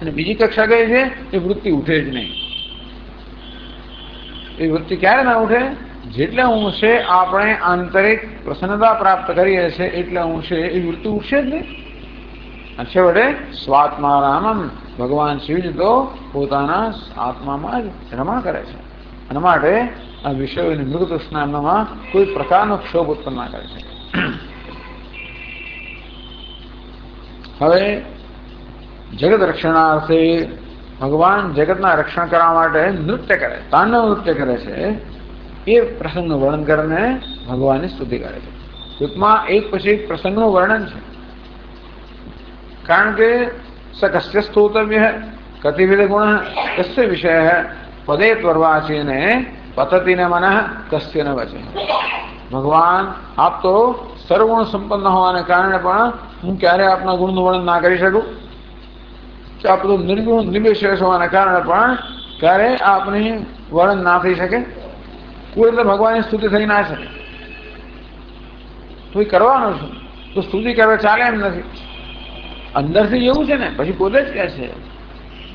અને બીજી કક્ષા કઈ છે? એ વૃત્તિ ઉઠે જ નહીં. એ વૃત્તિ ક્યારે ના ઉઠે? જેટલા અંશે આપણે આંતરિક પ્રસન્નતા પ્રાપ્ત કરીએ છીએ એટલા અંશે એ વૃત્તિ ઉઠશે જ નહીં. છેવટે સ્વાત્મારામમ, ભગવાન શિવજી તો પોતાના આત્મામાં જ રમણ કરે છે. અને માટે આ વિષયોની મૃગ તૃષ્ણામાં કોઈ પ્રકારનો ક્ષોભ ઉત્પન્ન ના કરે છે. હવે જગત રક્ષણાર્થે ભગવાન જગતના રક્ષણ કરવા માટે નૃત્ય કરે, તાંડવ નૃત્ય કરે છે. એ પ્રસંગનું વર્ણન કરીને ભગવાનની સ્તુતિ કરે છે. ટૂંકમાં એક પછી એક પ્રસંગનું વર્ણન છે. કારણ કે સ કસ્ય સ્તોતવ્ય કતિવિધ ગુણ કસ્ય વિષય પદે ત્વર્વાચીને પતતિને મન કસ્ય ન વચે. ભગવાન આપ તો સર્વગુણ સંપન્ન હોવાને કારણે પણ હું ક્યારે આપના ગુણનું વર્ણન ના કરી શકું. આપ તો નિર્ગુણ નિર્વિશેષ હોવાને કારણે પણ ક્યારે આપની વર્ણન ના થઈ શકે. કોઈ એટલે ભગવાનની સ્તુતિ થઈ ના શકે. તો એ કરવાનું છું તો સ્તુતિ કરવા ચાલે એમ નથી. અંદરથી એવું છે ને, પછી પોતે જ કહે છે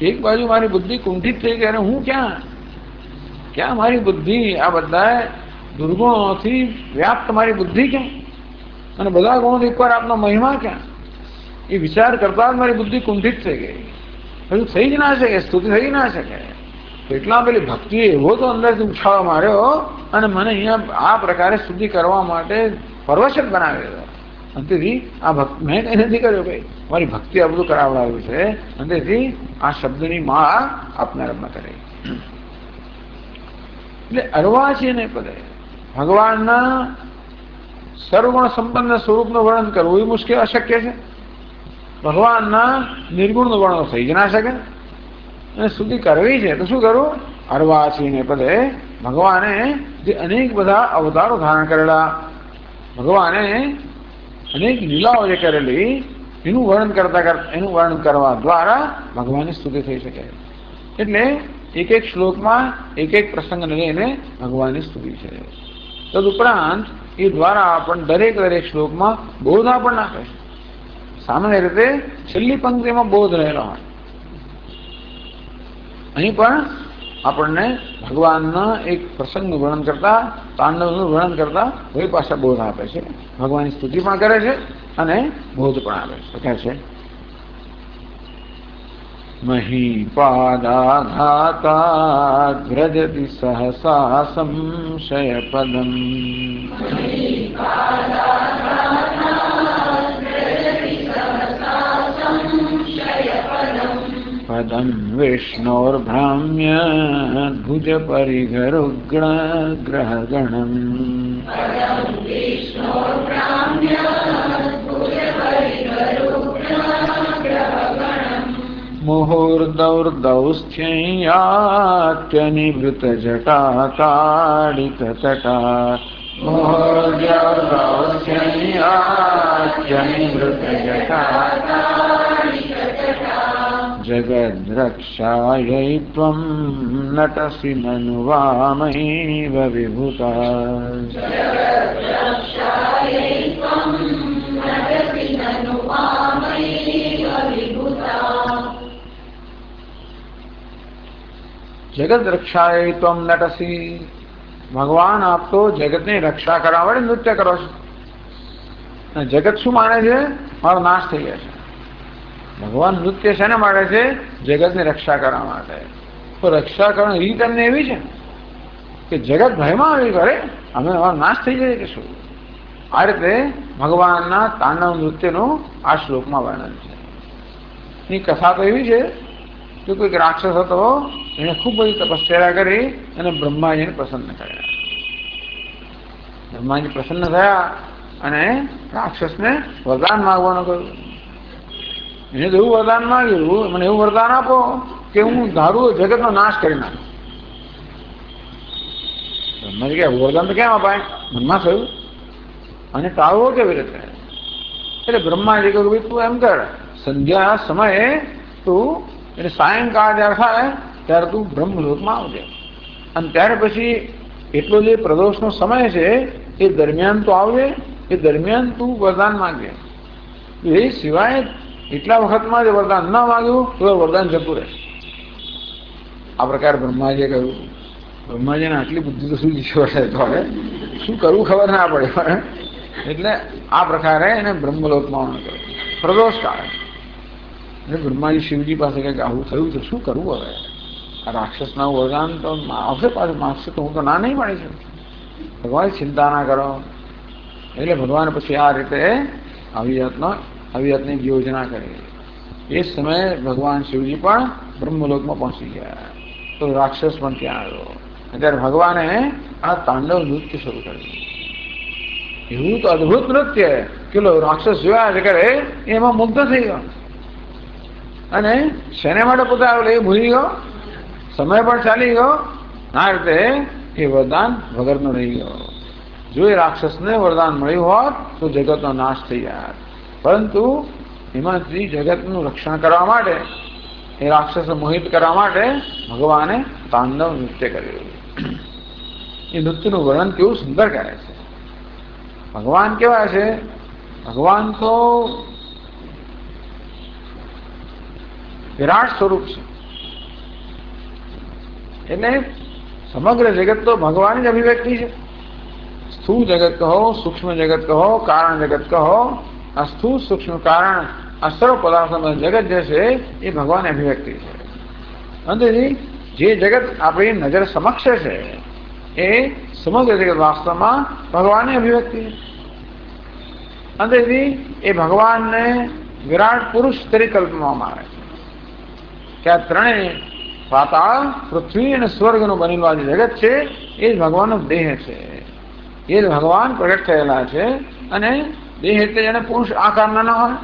એક બાજુ મારી બુદ્ધિ કુંઠિત થઈ ગઈ અને હું ક્યાં મારી બુદ્ધિ આ બધા દુર્ગુણોથી વ્યાપ્ત મારી બુદ્ધિ ક્યાં? અને બધા ગુણોથી એકવાર આપનો મહિમા ક્યાં? એ વિચાર કરતા જ મારી બુદ્ધિ કુંઠિત થઈ ગઈ. હજુ થઈ જ ના શકે, સ્તુતિ થઈ ના શકે. એટલા પેલી ભક્તિ એવો તો અંદરથી ઉછાળો માર્યો અને મને અહીંયા આ પ્રકારે સ્તુતિ કરવા માટે પરવશ જ બનાવ્યો. અંતેથી આ મેં કઈ નથી કર્યો ભાઈ, મારી ભક્તિ આ બધું કરાવડાવ્યું છે. અંતેથી આ શબ્દની માળા આપનાર રમત રહી. એટલે અર્વાચીને પદે ભગવાનના સર્વગુણ સંપન્ન સ્વરૂપનું વર્ણન કરવું એ મુશ્કેલ અશક્ય છે. ભગવાનના નિર્ગુણનું વર્ણન થઈ જ ના શકે. અને સ્તુતિ કરવી છે તો શું કરવું? અર્વાચીને પદે ભગવાને જે અનેક બધા અવતારો ધારણ કરેલા, ભગવાને અનેક લીલાઓ જે કરેલી એનું વર્ણન કરવા દ્વારા ભગવાનની સ્તુતિ થઈ શકે. એટલે એક એક શ્લોકમાં એક એક પ્રસંગને લઈને ભગવાનની સ્તુતિ છે. તદુપરાંત એ દ્વારા પણ દરેક શ્લોકમાં બોધ આપણને આપે છે. સામાન્ય રીતે છેલ્લી પંક્તિમાં બોધ રહેલો હોય. અહીં પણ આપણને ભગવાનના એક પ્રસંગનું વર્ણન કરતા, તાંડવનું વર્ણન કરતા કોઈ પાછા બોધ આપે છે. ભગવાનની સ્તુતિ પણ કરે છે અને બોધ પણ આપે છે. કહે છે મહીપાદાઘાતા વ્રજતિ સહસા સંશય પદમ પદમ વિષ્ણોર્ભ્રામ્ય ભુજ પરિઘરુગ્ણ ગ્રહગણમ મુહૂર્દૌર્દૌસ્થ્યયાત્યનિવૃત જટાકાડિત તટા મુહૂર્દૌર્દૌસ્થ્યયાત્યનિવૃત જટાકાડિત જગદ્રક્ષાयै ત્વં નટસि નनु વામૈવ વિભૂતા જગત રક્ષાએ ત્વમ નટસી. ભગવાન આપ તો જગતની રક્ષા કરવા માટે નૃત્ય કરો છો. જગત શું માને છે? મારો નાશ થઈ ગયા છે. ભગવાન નૃત્ય શેના માટે છે? જગતની રક્ષા કરવા માટે. તો રક્ષા કરવાની રીત એમને એવી છે કે જગત ભયમાં આવી કરે અમે અમારો નાશ થઈ જાય કે શું. આ રીતે ભગવાનના તાંડવ નૃત્યનું આ શ્લોકમાં વર્ણન છે. એની કથા તો એવી છે કે કોઈક રાક્ષસ હતો, એને ખૂબ બધી તપસ્યા કરી અને બ્રહ્માજીને પ્રસન્ન કર્યા. બ્રહ્માજી પ્રસન્ન થયા અને રાક્ષસને વરદાન માગવાનું કહ્યું. એને તો એવું વરદાન માંગ્યું, મને એવું વરદાન આપો કે હું ધારું જગતનો નાશ કરી નાખું. બ્રહ્માજી કે વરદાન તો કેમ અપાય? મનમાં થયું અને ટાળવો કેવી રીતે? એટલે બ્રહ્માજી કહ્યું ભાઈ તું એમ કર, સંધ્યા સમયે તું એટલે સાયંકાળ જયારે થાય ત્યારે તું બ્રહ્મલોકમાં આવજે. અને ત્યારે પછી એટલો જે પ્રદોષનો સમય છે એ દરમિયાન તું આવજે. એ દરમિયાન તું વરદાન માંગે. એ સિવાય એટલા વખતમાં જે વરદાન ન માંગ્યું તો વરદાન જતું રહે. આ પ્રકારે બ્રહ્માજીએ કહ્યું. બ્રહ્માજીને આટલી બુદ્ધિ તો શું હવે શું કરવું ખબર ના પડે. એટલે આ પ્રકારે એને બ્રહ્મલોકમાં કર્યું પ્રદોષ કાળે. એટલે બ્રહ્માજી શિવજી પાસે કંઈક આવું થયું તો શું કરવું હવે? આ રાક્ષસના વરદાન તો આવશે પાછું માગશે તો હું તો ના નહીં પાડી શકું. ભગવાન ચિંતા ના કરો. એટલે ભગવાન પછી આ રીતે આવી જાતની યોજના કરી. એ સમયે ભગવાન શિવજી પણ બ્રહ્મલોકમાં પહોંચી ગયા. તો રાક્ષસ પણ ત્યાં આવ્યો. ત્યારે ભગવાને આ તાંડવ નૃત્ય શરૂ કર્યું. એવું તો અદભુત નૃત્ય કે રાક્ષસ જોયા જ કરે એમાં મુગ્ધ થઈ ગયો. અને શેને માટે પોતે આવેલો એ ભૂલી ગયો. સમય પણ ચાલી ગયો. આ રીતે એ વરદાન વગરનો રહી ગયો. જો એ રાક્ષસને વરદાન મળ્યું હોત તો જગતનો નાશ થઈ જાય. પરંતુ એમાંથી જગતનું રક્ષણ કરવા માટે, એ રાક્ષસને મોહિત કરવા માટે ભગવાને તાંડવ નૃત્ય કર્યું. એ નૃત્યનું વર્ણન કેવું સુંદર કરે છે. ભગવાન કેવા છે? ભગવાન તો વિરાટ સ્વરૂપ છે. એટલે સમગ્ર જગત તો ભગવાનની જ અભિવ્યક્તિ છે. સ્થૂળ જગત કહો, સૂક્ષ્મ જગત કહો, કારણ જગત કહો, આ સ્થૂળ સૂક્ષ્મ કારણ આ સર્વ પદાર્થોનો જગત જે છે એ ભગવાનની અભિવ્યક્તિ છે. અંતેથી જે જગત આપણી નજર સમક્ષ છે એ સમગ્ર જગત વાસ્તવમાં ભગવાનની અભિવ્યક્તિ છે. અંતેથી એ ભગવાનને વિરાટ પુરુષ તરીકે કલ્પવામાં આવે છે કે આ ત્રણેય પાતાળ, પૃથ્વી અને સ્વર્ગનું બનેલું આ જે જગત છે એ જ ભગવાનનો દેહ છે. એ જ ભગવાન પ્રગટ થયેલા છે. અને દેહ એટલે જેને પુરુષ આકારના ન હોય,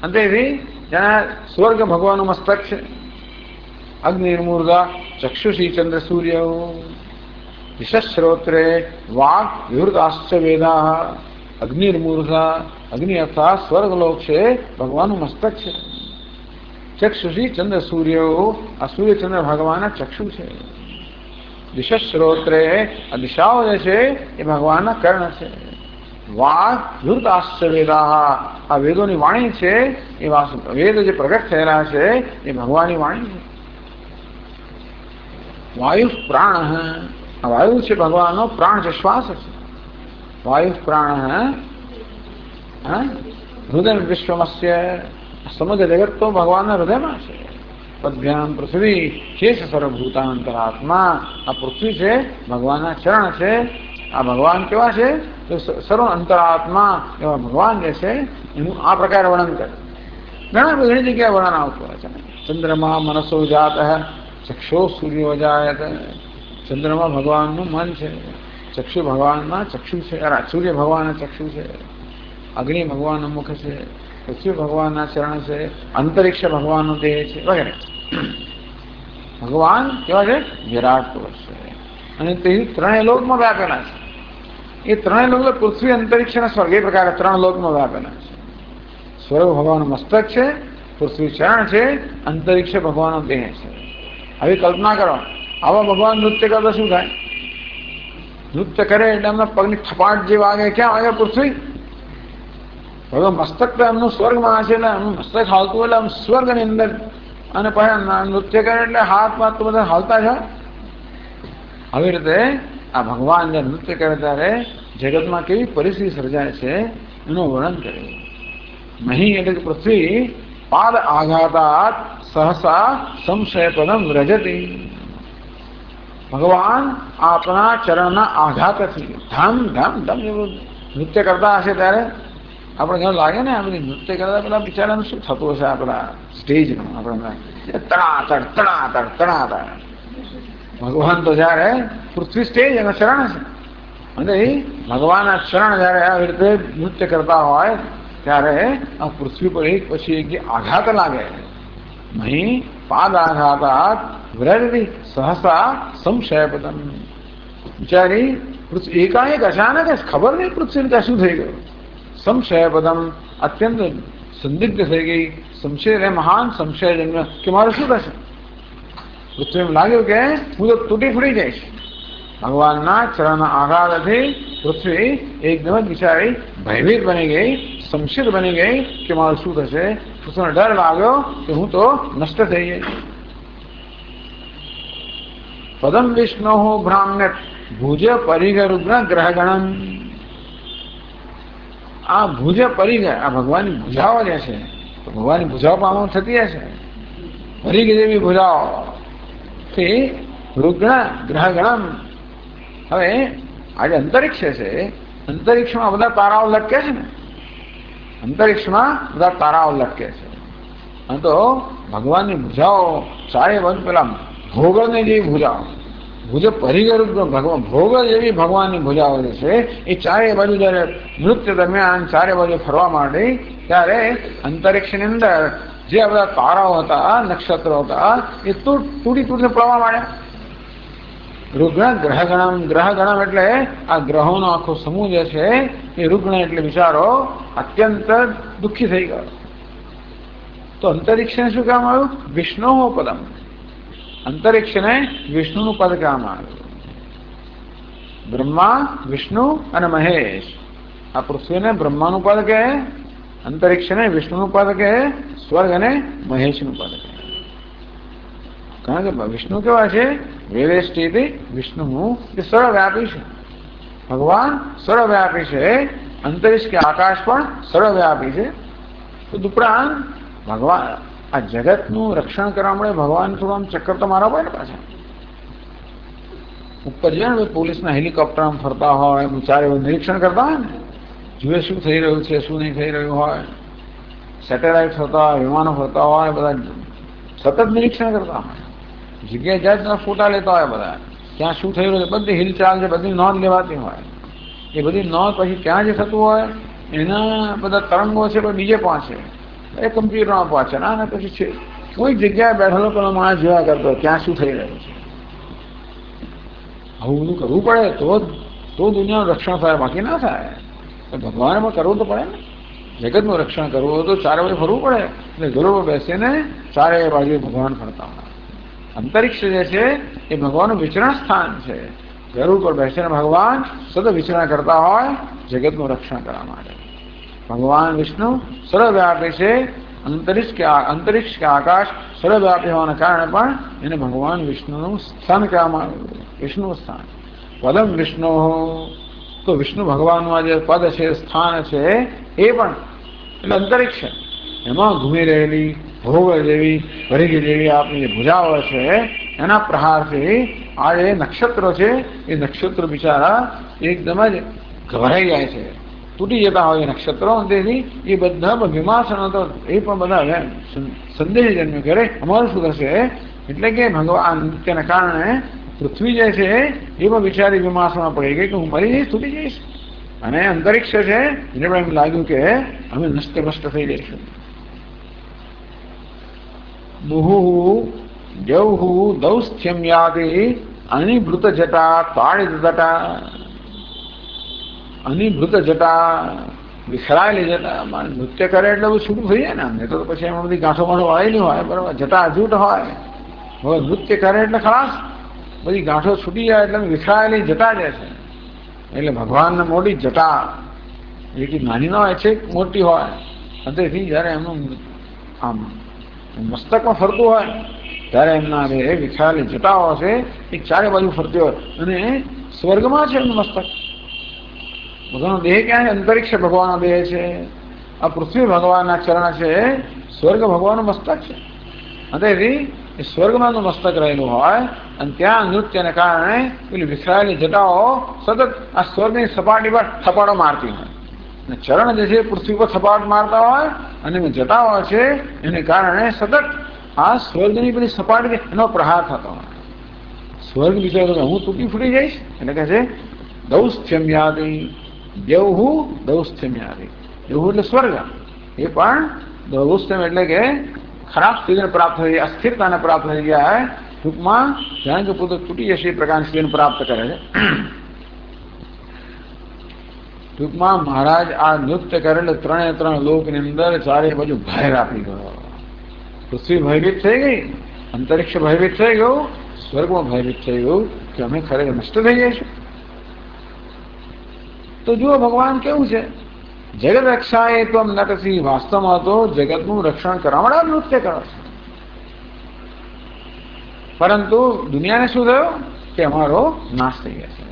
અને તેથી જેના સ્વર્ગ ભગવાનનું મસ્તક છે. અગ્નિર્મૂર્ધા ચક્ષુષી ચંદ્ર સૂર્ય દિશશ્રોત્રે વાક વિવૃતાશ્ચ વેદા. અગ્નિર્મૂર્ધા, અગ્નિ અર્થાત સ્વર્ગલોક છે, ભગવાનનું મસ્તક છે. ચક્ષુષી ચંદ્ર સૂર્ય, આ સૂર્યચંદ્ર ભગવાનના ચક્ષુ છે. દિશશ્રોત્રે, આ દિશાઓ જે છે એ ભગવાનના કર્ણ છે. વાક વિવૃતાશ્ચ વેદા, આ વેદોની વાણી છે, એ વેદ જે પ્રગટ થયેલા છે એ ભગવાનની વાણી છે. વાયુ પ્રાણ, આ વાયુ છે ભગવાનનો પ્રાણ છે, શ્વાસ છે. વાયુ પ્રાણ હૃદય વિશ્વમસ્ય, સમગ્ર જગત તો ભગવાનના હૃદયમાં છે. પદ્ભ્યામ પૃથ્વી શેષ સર્વભૂતાંતરાત્મા, આ પૃથ્વી છે ભગવાનના ચરણ છે. આ ભગવાન કેવા છે? તો સર્વ અંતરાત્મા એવા ભગવાન જે છે એનું આ પ્રકારે વર્ણન કરે. ઘણી જગ્યાએ વર્ણન આવતું હોય છે. ચંદ્રમા મનસો જાત ચક્ષો સૂર્યો જાયત. ચંદ્રમાં ભગવાનનું મન છે, ચક્ષુ ભગવાનના ચક્ષુ છે, સૂર્ય ભગવાનના ચક્ષુ છે, અગ્નિ ભગવાનનું મુખ છે, પૃથ્વી ભગવાનના ચરણ છે, અંતરિક્ષ ભગવાનનો દેહ છે વગેરે. ભગવાન કેવા છે? વિરાટ પુરુષ છે. અને તે ત્રણેય લોકમાં વ્યાપેલા છે. એ ત્રણેય લોક પૃથ્વી, અંતરિક્ષ અને સ્વર્ગ એ પ્રકારે ત્રણ લોકમાં વ્યાપેલા છે. સ્વર્ગ ભગવાનનું મસ્તક છે, પૃથ્વી ચરણ છે, અંતરિક્ષ ભગવાનનો દેહ છે. આવી કલ્પના કરો, આવા ભગવાન નૃત્ય કરતા શું થાય? નૃત્ય કરે એટલે એમના પગની થપાટ જે વાગે, ક્યાં વાગે? પૃથ્વી. ભગવાન મસ્તક તો એમનું સ્વર્ગમાં છે, એટલે એમનું મસ્તક હાલતું એટલે આમ સ્વર્ગની અંદર. અને પછી નૃત્ય કરે એટલે હાથ પાથ તો બધા હાલતા છે. આવી રીતે આ ભગવાન જયારે નૃત્ય કરે ત્યારે જગતમાં કેવી પરિસ્થિતિ સર્જાય છે એનું વર્ણન કરે. મહી એટલે કે પૃથ્વી પાદ આઘાતાત સહસા સંશય પદમ વ્રજતી. ભગવાન આપણા ચરણના આઘાતથી ધમ ધમ ધમ એવું નૃત્ય કરતા હશે ત્યારે આપણે ઘણું લાગે ને, આ બધી નૃત્ય કરતા પેલા બિચારાનું શું થતું હશે આપણા સ્ટેજનું? આપણે તણાતડ તણાતડ તણાતડ. ભગવાન તો જયારે પૃથ્વી સ્ટેજ એના ચરણ છે, અને ભગવાનના ચરણ જયારે આવી રીતે નૃત્ય કરતા હોય ત્યારે આ પૃથ્વી પર એક પછી એક આઘાત લાગે. અહીં પાદ આઘાતાત વ્રજતી સહસા સંશય પદમ. બિચારી પૃથ્વી એકાએક અચાનક ખબર નહીં પૃથ્વીને ત્યાં શું થઈ ગયું. સંશય પદમ, અત્યંત સંદિગ્ધ થઈ ગઈ. સંશય એટલે મહાન સંશય જન્મ કે મારું શું થશે. પૃથ્વીમાં લાગ્યું કે હું તો તૂટી ફૂટી જઈશ. ભગવાનના ચરણના આઘાતથી પૃથ્વી એકદમ જ બિચારી ભયભીત બની ગઈ, સંશિત બની ગઈ કે મારું શું થશે. પૃથ્વીને ડર લાગ્યો કે હું તો નષ્ટ થઈ જઈશ. પદમ વિષ્ણુ ભ્રામ્ય ભુજ પરિઘ રુગ્ન ગ્રહગણમ. આ ભુજ પરિઘ, આ ભગવાનની ભુજાઓ જે છે, ભગવાનની ભુજાઓ પામો થતી હશે. પરિઘ જેવી ભુજાઓ તે રુગ્ણ ગ્રહગણમ. હવે આજે અંતરિક્ષ છે, અંતરિક્ષમાં બધા તારાઓ લટકે છે ને, અંતરિક્ષમાં બધા તારાઓ લટકે છે. અને તો ભગવાનની ભુજાઓ ચારે બાજુ પેલા ભોગળની જેવી ભુજાઓ, ભુજ પરિગર ભગવાન ભોગળ જેવી ભગવાનની ભુજાઓ જે છે એ ચારે બાજુ જયારે નૃત્ય દરમિયાન ચારે બાજુ ફરવા માંડી ત્યારે અંતરિક્ષની અંદર જે બધા તારાઓ હતા, નક્ષત્રો હતા, એ તૂટી તૂટીને પડવા માંડ્યા. રુગ્ણ ગ્રહગણમ, ગ્રહગણમ એટલે આ ગ્રહોનો આખો સમૂહ જે છે એ રુગ્ણ એટલે વિચારો અત્યંત દુઃખી થઈ ગયો. તો અંતરિક્ષને શું કહેવામાં આવ્યું? વિષ્ણુ પદમ. અંતરિક્ષને વિષ્ણુનું પદ કહેવામાં આવ્યું. બ્રહ્મા, વિષ્ણુ અને મહેશ. આ પૃથ્વીને બ્રહ્માનું પદ કહે, અંતરિક્ષને વિષ્ણુનું પદ કહે, સ્વર્ગ અને મહેશનું પદ કહે. કારણ કે વિષ્ણુ કેવા છે? વેવેષ્ટિ વિષ્ણુ, એ સર્વવ્યાપી છે. ભગવાન સર્વવ્યાપી છે. અંતરિક્ષ કે આકાશ પણ સર્વવ્યાપી છે. તો ઉપરાંત ભગવાન આ જગતનું રક્ષણ કરવા માટે ભગવાન થોડું આમ ચક્કર તો મારવા પડે ને પાછા. ઉપર છે ને પોલીસના હેલિકોપ્ટરમાં ફરતા હોય, ચારે નિરીક્ષણ કરતા હોય ને, જુએ શું થઈ રહ્યું છે, શું નહીં થઈ રહ્યું હોય. સેટેલાઇટ ફરતા હોય, વિમાનો ફરતા હોય, બધા સતત નિરીક્ષણ કરતા હોય. જગ્યાએ જાતના ફોટા લેતા હોય બધા. ત્યાં શું થયું છે બધી હિલચાલ છે, બધી નોંધ લેવાતી હોય. એ બધી નોંધ પછી ત્યાં જે થતું હોય એના બધા તરંગો છે બીજે પહોંચે, એ કમ્પ્યુટરમાં પહોંચે ને પછી છે કોઈ જગ્યાએ બેઠેલો પેલો માણસ જોયા કરતો ત્યાં શું થઈ રહ્યું છે. આવું બધું કરવું પડે તો દુનિયાનું રક્ષણ થાય, બાકી ના થાય. ભગવાને પણ કરવું તો પડે ને. જગતનું રક્ષણ કરવું હોય તો ચારે બાજુ ફરવું પડે. એટલે ગરુડ પર બેસીને ચારે બાજુ ભગવાન ફરતા હોય. અંતરિક્ષ જે છે એ ભગવાનનું વિચરણ સ્થાન છે. ગરુડ પર બેસીને ભગવાન સતત વિચરણ કરતા હોય જગતનું રક્ષણ કરવા માટે. ભગવાન વિષ્ણુ સર્વવ્યાપી છે. અંતરિક્ષ કે આકાશ સર્વવ્યાપી હોવાના કારણે પણ એને ભગવાન વિષ્ણુનું સ્થાન કહેવામાં આવ્યું, વિષ્ણુ સ્થાન. પદમ વિષ્ણુ, તો વિષ્ણુ ભગવાનનું આ જે પદ છે, સ્થાન છે, એ પણ એટલે અંતરિક્ષ છે. એમાં ઘૂમી રહેલી ભોગ જેવી ભરીગી જેવી આપણી જે ભુજાઓ છે એના પ્રહારથી આ જે નક્ષત્રો છે એ નક્ષત્રો બિચારા એકદમ જ ગભરાઈ જાય છે, તૂટી જતા હોય નક્ષત્રો. તેથી એ બધા વિમાસનો તો એ પણ બધા સંદેહ જન્મ્યો કરે અમારું શું થશે. એટલે કે ભગવાન તેના કારણે પૃથ્વી જે છે એ પણ બિચારી વિમાસમાં પડી ગઈ કે હું મરી જઈશ, તૂટી જઈશ. અને અંતરિક્ષ છે એને પણ એમ લાગ્યું કે અમે નષ્ટ થઈ જઈશું. મુહુ જૌહુ દૌસ્થ્યમ યાતિ અનિભૃત જટા તાડિત જટા. અનિભૃત જટા વિખરાયેલી જટા, નૃત્ય કરે એટલે બધું છૂટું થઈ જાય ને. અમને તો પછી એમાં બધી ગાંઠો ગાંઠો વાળેલી હોય, બરાબર, જટા અજૂટ હોય. હવે નૃત્ય કરે એટલે ખલાસ બધી ગાંઠો છૂટી જાય એટલે વિખરાયેલી જટા જે છે. એટલે ભગવાનને મોટી જટા એ નાની ન હોય છે, મોટી હોય. તેથી જયારે એમનું આમ મસ્તકમાં ફરતું હોય ત્યારે એમના વિખરાયેલી જટાઓ છે એ ચારે બાજુ ફરતી હોય. અને સ્વર્ગમાં છે એમનું મસ્તક. ભગવાનનો દેહ ક્યાં છે? અંતરિક્ષ ભગવાનનો દેહ છે. આ પૃથ્વી ભગવાનના ચરણ છે, સ્વર્ગ ભગવાનનું મસ્તક છે. તેથી એ સ્વર્ગમાંનું મસ્તક રહેલું હોય અને ત્યાં નૃત્યને કારણે પેલી વિખરાયેલી જટાઓ સતત આ સ્વર્ગની સપાટી પર થપાડો મારતી હોય. અને ચરણ જે છે પૃથ્વી પર થપાટ મારતા હોય અને જટાઓ છે એને કારણે સતત આ સ્વર્ગની પેલી સપાટી એનો પ્રહાર થતો હોય. સ્વર્ગ વિચારો કે હું તૂટી ફૂટી જઈશ. એટલે કે છે દૌસ્થ્યમ યાદી, દેવહુ દૌસ્થ્યમ યાદી. દેવહુ એટલે સ્વર્ગ, એ પણ દૌસ્થ્યમ એટલે કે ખરાબ સ્થિતિને પ્રાપ્ત થઈ, અસ્થિરતાને પ્રાપ્ત થઈ ગયા. ટૂંકમાં જાણે કે પોતે તૂટી જશે એ પ્રકારની સ્થિતિને પ્રાપ્ત કરે છે. ટૂંકમાં મહારાજ આ નૃત્ય કરે એટલે ત્રણ લોકની અંદર ચારે બાજુ ભય રાખી ગયો. પૃથ્વી ભયભીત થઈ ગઈ, અંતરિક્ષ ભયભીત થઈ ગયું, સ્વર્ગમાં ભયભીત થઈ ગયું કે અમે ખરેખર નષ્ટ થઈ જઈશું. તો જુઓ ભગવાન કેવું છે, જગત રક્ષાએ તો નટસી. વાસ્તવમાં તો જગતનું રક્ષણ કરવા માટે નૃત્ય કરે છે. પરંતુ દુનિયાને શું થયું કે અમારો નાશ થઈ ગયા છે.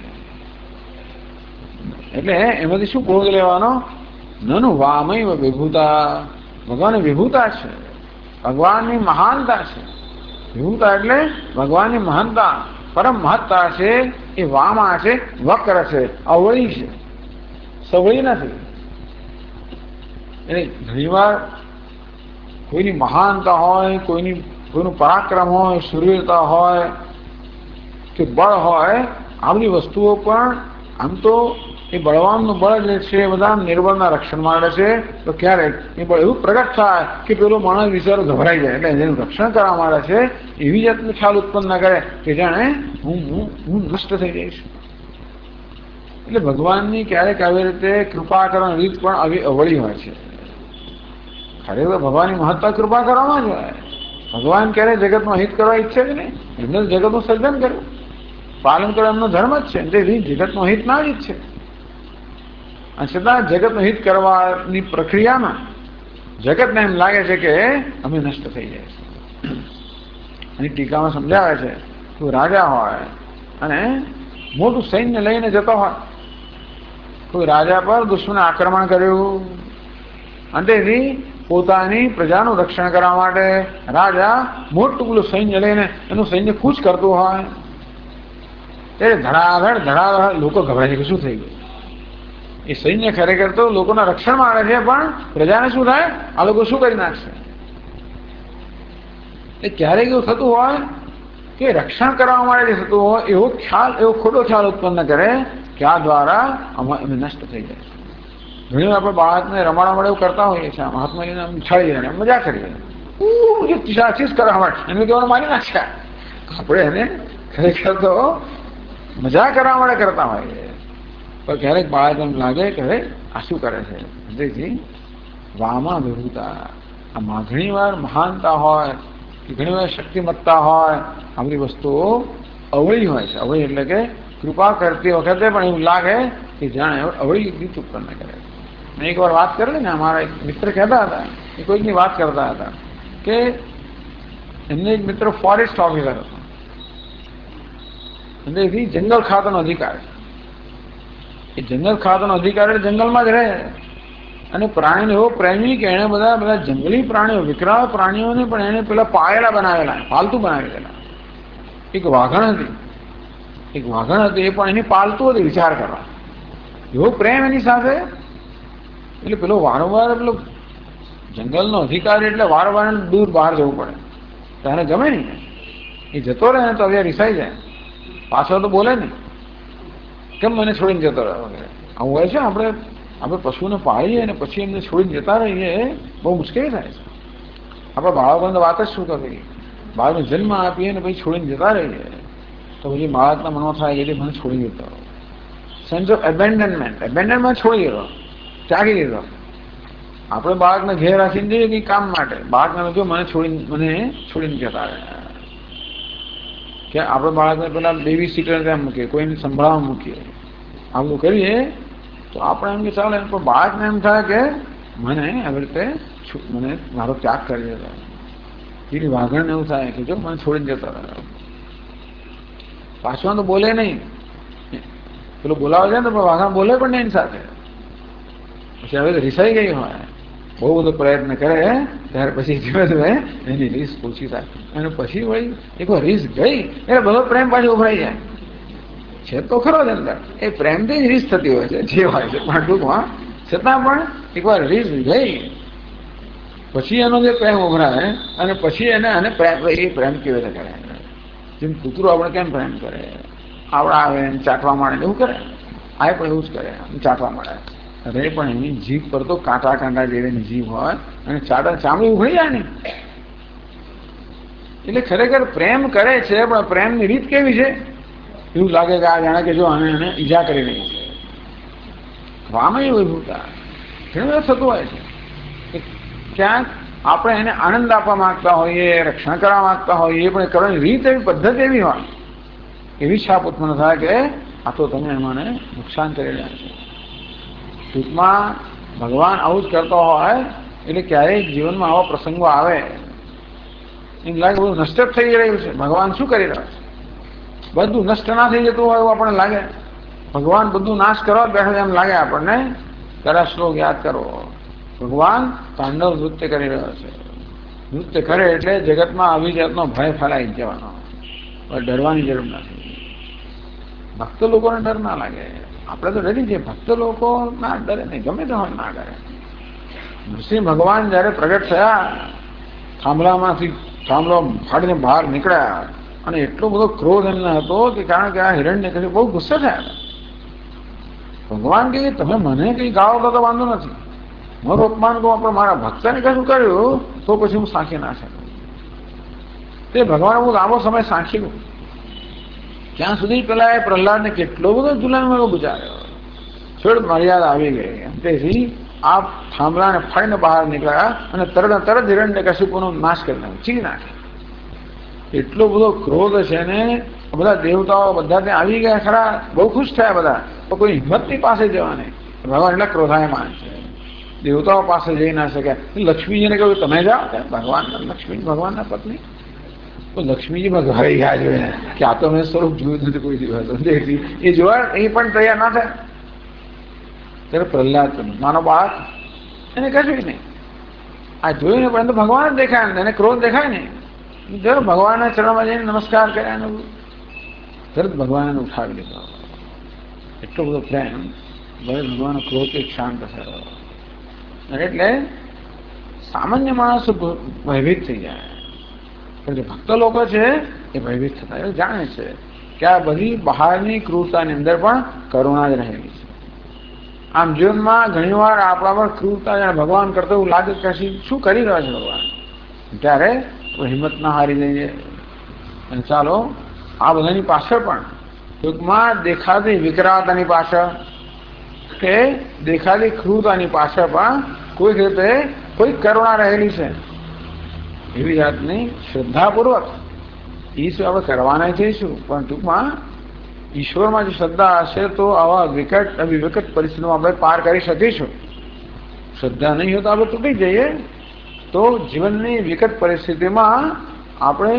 એટલે એમાંથી શું બોધ લેવાનો? નનું વામય વિભૂતા. ભગવાનની વિભૂતા છે, ભગવાનની મહાનતા છે. વિભૂતા એટલે ભગવાનની મહાનતા, પરમ મહત્તા છે. એ વામા છે, વક્ર છે, અવળી છે, સવળી નથી. એટલે ઘણીવાર કોઈની મહાનતા હોય, કોઈનું પરાક્રમ હોય, શૂરવીરતા હોય કે બળ હોય, આ બધી વસ્તુઓ પણ આમ તો એ બળવાનનું બળ જે છે એ બધા નિર્બળના રક્ષણ માટે છે. તો ક્યારેક એ બળ એવું પ્રગટ થાય કે પેલો માણસ વિચારો ગભરાઈ જાય. એટલે એનું રક્ષણ કરવા માટે છે એવી જાતનો ખ્યાલ ઉત્પન્ન ન કરે કે જાણે હું નષ્ટ થઈ જઈશ. એટલે ભગવાનની ક્યારેક આવી રીતે કૃપા કરવાની રીત પણ આવી અવળી હોય છે. ખરેખર ભગવાનની મહત્તા કૃપા કરવામાં જ હોય. ભગવાન ક્યારેય જગતમાં હિત કરવા ઈચ્છે જ નહીં. એમને જગતનું સર્જન કરવું, પાલન કરવું એમનો ધર્મ જ છે. તેથી જગતનું હિત ના જ ઈચ્છે. અને છતાં જગતનું હિત કરવાની પ્રક્રિયામાં જગતને એમ લાગે છે કે અમે નષ્ટ થઈ જાય છે. એની ટીકામાં સમજાવે છે કે રાજા હોય અને મોટું સૈન્ય લઈને જતો હોય, કોઈ રાજા પર દુશ્મને આક્રમણ કર્યું અને તેથી પોતાની પ્રજાનું રક્ષણ કરવા માટે રાજા મોટું પેલું સૈન્ય લઈને એનું સૈન્ય કૂચ કરતું હોય. એ ધડાધડ લોકો ગભરાય છે કે શું થઈ ગયું. એ સૈન્ય ખરેખર તો લોકોના રક્ષણ માટે છે, પણ પ્રજાને શું થાય, આ લોકો શું કરી નાખશે. એ ક્યારેક એવું થતું હોય કે રક્ષણ કરવા માટે જે થતું હોય એવો ખ્યાલ, એવો ખોટો ખ્યાલ ઉત્પન્ન કરે કે આ દ્વારા અમે નષ્ટ થઈ જાય. ઘણી વાર આપણે બાળકને રમાડવા માટે એવું કરતા હોઈએ છીએ, હાથમાં ઉછાળી જાય મજા કરીએ, ચીસ કરવા માટે એને કહેવાનું મારી નાખ્યા. આપણે એને ખરેખર તો મજા કરવા માટે કરતા હોઈએ, પણ ક્યારેક બાળક એમ લાગે કે હવે આ શું કરે છે. હૃદયથી વામા વિભૂતા, આમાં ઘણી વાર મહાનતા હોય કે ઘણી વાર શક્તિમત્તા હોય, આ બધી વસ્તુઓ અવળી હોય છે. અવળી એટલે કે કૃપા કરતી વખતે પણ એવું લાગે કે જાણે અવળી રીત ઉત્પન્ન કરે. મેં એક વાર વાત કરેલી ને, અમારા એક મિત્ર કહેતા હતા, એ કોઈકની વાત કરતા હતા કે એમને એક મિત્ર ફોરેસ્ટ ઓફિસર હતો, એથી જંગલ ખાતાનો અધિકારી. એ જંગલ ખાતાનો અધિકારી જંગલમાં જ રહે અને પ્રાણીને એવો પ્રેમી કે એને બધા જંગલી પ્રાણીઓ, વિકરાળ પ્રાણીઓને પણ એને પેલા પાળેલા બનાવેલા, પાલતુ બનાવી દેલા. એક વાઘણ હતી, એ પણ એની પાલતુ હતી. વિચાર કરવા એવો પ્રેમ એની સાથે. એટલે પેલો વારંવાર પેલો જંગલનો અધિકારી એટલે વારંવાર દૂર બહાર જવું પડે, ત્યારે ગમે નહીં. એ જતો રહે ને તો હવે રિસાઈ જાય, પાછળ તો બોલે નહીં, કેમ મને છોડીને જતો રહે વગેરે. આવું હોય છે. આપણે પશુને પાળીએ અને પછી એમને છોડીને જતા રહીએ, બહુ મુશ્કેલી થાય છે. આપણે બાળકોને વાત જ શું કરવી, બાળકને જન્મ આપીએ ને પછી છોડીને જતા રહીએ તો પછી બાળકના મનમાં થાય કે મને છોડી દેતો. સેન્સ ઓફ એબેન્ડનમેન્ટ છોડી દીધો, ત્યાગી દીધો. આપણે બાળકને ઘેર રાખીને જઈએ કંઈ કામ માટે, બાળકને જો મને છોડીને જતા રહ્યા. કે આપણે બાળકને પેલા બેબી સીટર ત્યાં મૂકીએ, કોઈને સંભળાવવા મૂકીએ, આવું કરીએ તો આપણે એમ કે ચાલે. પણ બાળકને એમ થાય કે મને આવી રીતે મારો ત્યાગ કરી દેતો. એની વાઘણને એવું થાય કે જો મને છોડીને જતો રહ્યો. પાછું તો બોલે નહીં, પેલું બોલાવે છે ને તો વાઘણ બોલે પણ નહીં એની સાથે. પછી હવે તો રિસાઈ ગઈ હોય, બહુ બધો પ્રયત્ન કરે, ત્યાર પછી ધીમે ધીમે એની રીસ ઓછી થાય. અને પછી વળી એકવાર રીસ ગઈ એટલે બધો પ્રેમ પાછો ઉભરાઈ જાય છે. તો ખરો જ અંદર એ પ્રેમથી જ રીસ થતી હોય છે, જે હોય છે. પણ ટૂંકમાં છતાં પણ એકવાર રીસ ગઈ પછી એનો જે પ્રેમ ઉભરાય અને પછી એને એ પ્રેમ કેવી રીતે કરે. જેમ કૂતરું આપણે કેમ પ્રેમ કરે, આવડા આવે ચાટવા માંડે એવું કરે, આ પણ એવું જ કરે, ચાટવા માંડે. અરે પણ એની જીભ પર તો કાંટા જેવી જીભ હોય અને ચામડી ઉઘડી જાય ને. એટલે ખરેખર પ્રેમ કરે છે, પણ પ્રેમની રીત કેવી છે એવું લાગે કે આ જાણે કે જો એને ઈજા કરી રહી છે. વામય વિભૂતા ઘણી વખત થતું હોય છે કે ક્યાંક આપણે એને આનંદ આપવા માંગતા હોઈએ, રક્ષણ કરવા માંગતા હોઈએ, પણ કરવાની રીત એવી, પદ્ધતિ એવી હોય, એવી છાપ ઉત્પન્ન થાય કે આ તો તમે મને નુકસાન કરી રહ્યા છો. ટૂંકમાં ભગવાન આવું જ કરતો હોય એટલે ક્યારેક જીવનમાં આવા પ્રસંગો આવે એમ લાગે બધું નષ્ટ જ થઈ રહ્યું છે. ભગવાન શું કરી રહ્યા છે? બધું નષ્ટ ના થઈ જતું હોય એવું આપણને લાગે. ભગવાન બધું નાશ કરવા બેઠા એમ લાગે આપણને. જરા શ્લોક યાદ કરો, ભગવાન તાંડવ નૃત્ય કરી રહ્યો છે. નૃત્ય કરે એટલે જગતમાં આવી જાતનો ભય ફેલાઈ જવાનો, ડરવાની જરૂર નથી. ભક્ત લોકોને ડર ના લાગે, આપણે તો ડરી જઈએ. ભક્ત લોકો ના ડરે નહીં, ગમે તે હોય ના ડરે. નરસિંહ ભગવાન જયારે પ્રગટ થયા, થાંભલામાંથી થાંભલો ફાડીને બહાર નીકળ્યા અને એટલો બધો ક્રોધ એમને હતો કે કારણ કે આ હિરણ્યકશિપુ બહુ ગુસ્સે થયા હતા. ભગવાન કે તમે મને કઈ ગાળો તો વાંધો નથી, મારું અપમાન કહું, પણ મારા ભક્તને કશું કર્યું તો પછી હું સાંખી ના શકું. તે ભગવાને બહુ લાંબો સમય સાંખ્યું. ત્યાં સુધી પેલા એ પ્રહલાદને કેટલો બધો જુલાનમાં ગુજાર્યો. છોડ મર્યાદા આવી ગઈ. તેથી આ થાંભલાને ફાડીને બહાર નીકળ્યા અને તરત હિરણ્યકશિપુનો નાશ કરી નાખ્યો, ચીરી નાખ્યો. એટલો બધો ક્રોધ છે ને. બધા દેવતાઓ બધા ત્યાં આવી ગયા ખરા, બહુ ખુશ થયા બધા, તો કોઈ હિંમત નહીં પાસે જવાની. ભગવાન એટલા ક્રોધાયમાન છે, દેવતાઓ પાસે જઈ ના શક્યા. લક્ષ્મીજીને કહ્યું તમે જાઓ. ભગવાન લક્ષ્મી ભગવાનના પત્ની તો લક્ષ્મીજીમાં ઘરે ગયા જોઈએ કે આ તો મેં સ્વરૂપ જોયું નથી કોઈ દિવસ. એ જોવા એ પણ તૈયાર ના થાય. ત્યારે પ્રહલાદ નાનો બાળક, એને કશું નહીં, આ જોયું ને પણ તો ભગવાન જ દેખાય ને, એને ક્રોધ દેખાય ને. જો ભગવાનના ચરણમાં જઈને નમસ્કાર કર્યા, તરત ભગવાનને ઉઠાવી લીધો. એટલો બધો પ્રેમ, ભગવાનનો ક્રોધ એક શાંત થયો. એટલે સામાન્ય માણસ ભયભીત થઈ જાય. પણ જે ભક્ત લોકો છે એ ભયભીત થતા એ જાણે છે કે આ બધી બહારની ક્રૂરતાની અંદર પણ કરુણા જ રહેલી છે. આમ જીવનમાં ઘણીવાર આપણા પર ક્રૂરતા ભગવાન કરતા એવું લાગે કે શું કરી રહ્યા છે ભગવાન, ત્યારે હિંમત ના હારી જઈએ અને ચાલો આ બધાની પાછળ પણ ટૂંકમાં દેખાતી વિકરાળતાની પાછળ કે દેખાતી ક્રૂરતાની પાછળ પણ કોઈક રીતે કોઈ કરુણા રહેલી છે. એવી જાતની શ્રદ્ધાપૂર્વક ઈશ્વર આપણે કરવાના થઈશું, પણ ટૂંકમાં ઈશ્વરમાં જો શ્રદ્ધા હશે તો આવા વિકટ પરિસ્થિતિમાં આપણે પાર કરી શકીશું. શ્રદ્ધા નહીં હોય તો આપણે તૂટી જઈએ. તો જીવનની વિકટ પરિસ્થિતિમાં આપણે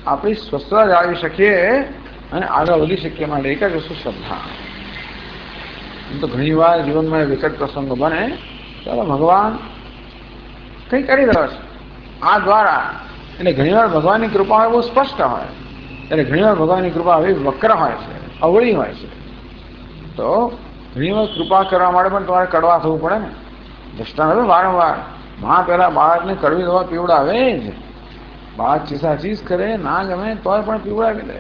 આપણી સ્વસ્થતા જાળવી શકીએ અને આગળ વધી શકીએ. માટે એક જ વસ્તુ શ્રદ્ધા. તો ઘણી વાર જીવનમાં વિકટ પ્રસંગો બને ત્યારે ભગવાન કંઈ કરી રહ્યો છે આ દ્વારા. એટલે ઘણીવાર ભગવાનની કૃપા બહુ સ્પષ્ટ હોય, એટલે ઘણીવાર ભગવાનની કૃપા એવી વક્ર હોય છે, અવળી હોય છે. તો ઘણીવાર કૃપા કરવા માટે પણ તમારે કડવા થવું પડે ને. દ્રષ્ટાંત હવે વારંવાર માં પેલા બાળકને કડવી દવા પીવડાવે જ. બાળક ચીસાચીસ કરે, ના ગમે તોય પણ પીવડાવી દે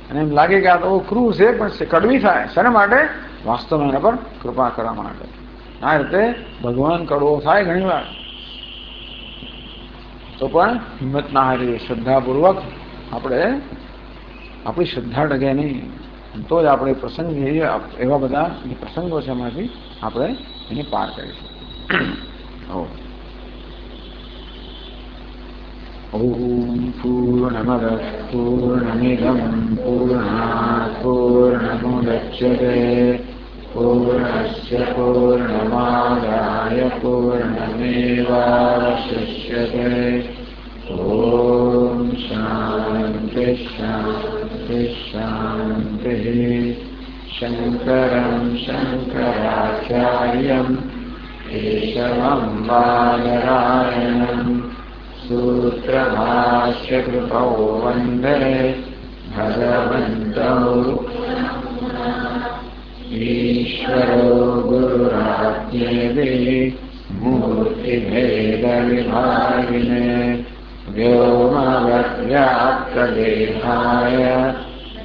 અને એમ લાગે કે આ તો ક્રૂર છે પણ કડવી થાય. શેના માટે? વાસ્તવમાં એના પર કૃપા કરવા માટે. આ રીતે ભગવાન કડવો થાય ઘણીવાર, તો પણ હિંમત ના હારીએ. શ્રદ્ધાપૂર્વક આપણે આપણી શ્રદ્ધા ડગે નહીં, તો જ આપણે પ્રસંગ એવા બધા જે પ્રસંગો છે એમાંથી આપણે એને પાર કરીશું. ઓમ પૂર્ણમદ પૂર્ણમિદં પૂર્ણાત પૂર્ણમુદચ્યતે પૂર્ણસ્ય પૂર્ણમાદાય પૂર્ણમેવાવશિષ્યતે. ઓમ શાંતિ શાંતિ શાંતિ. શંકરં શંકરાચાર્યં કેશવં બાદરાયણં સૂત્રભાષ્યકૃતૌ વંદે ભગવन्तौ ईश्वरो गुरुराज्ञेदे मूर्तिभेदविभागिने व्योमवद्व्याप्तदेहाय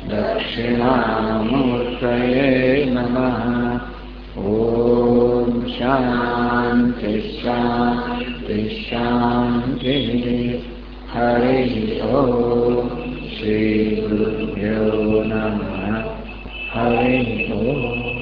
दक्षिणामूर्तये नमः. ॐ शान्ति शान्ति शान्तिः. हरिः ॐ श्रीगुरुभ्यो नमः. हरिः ॐ.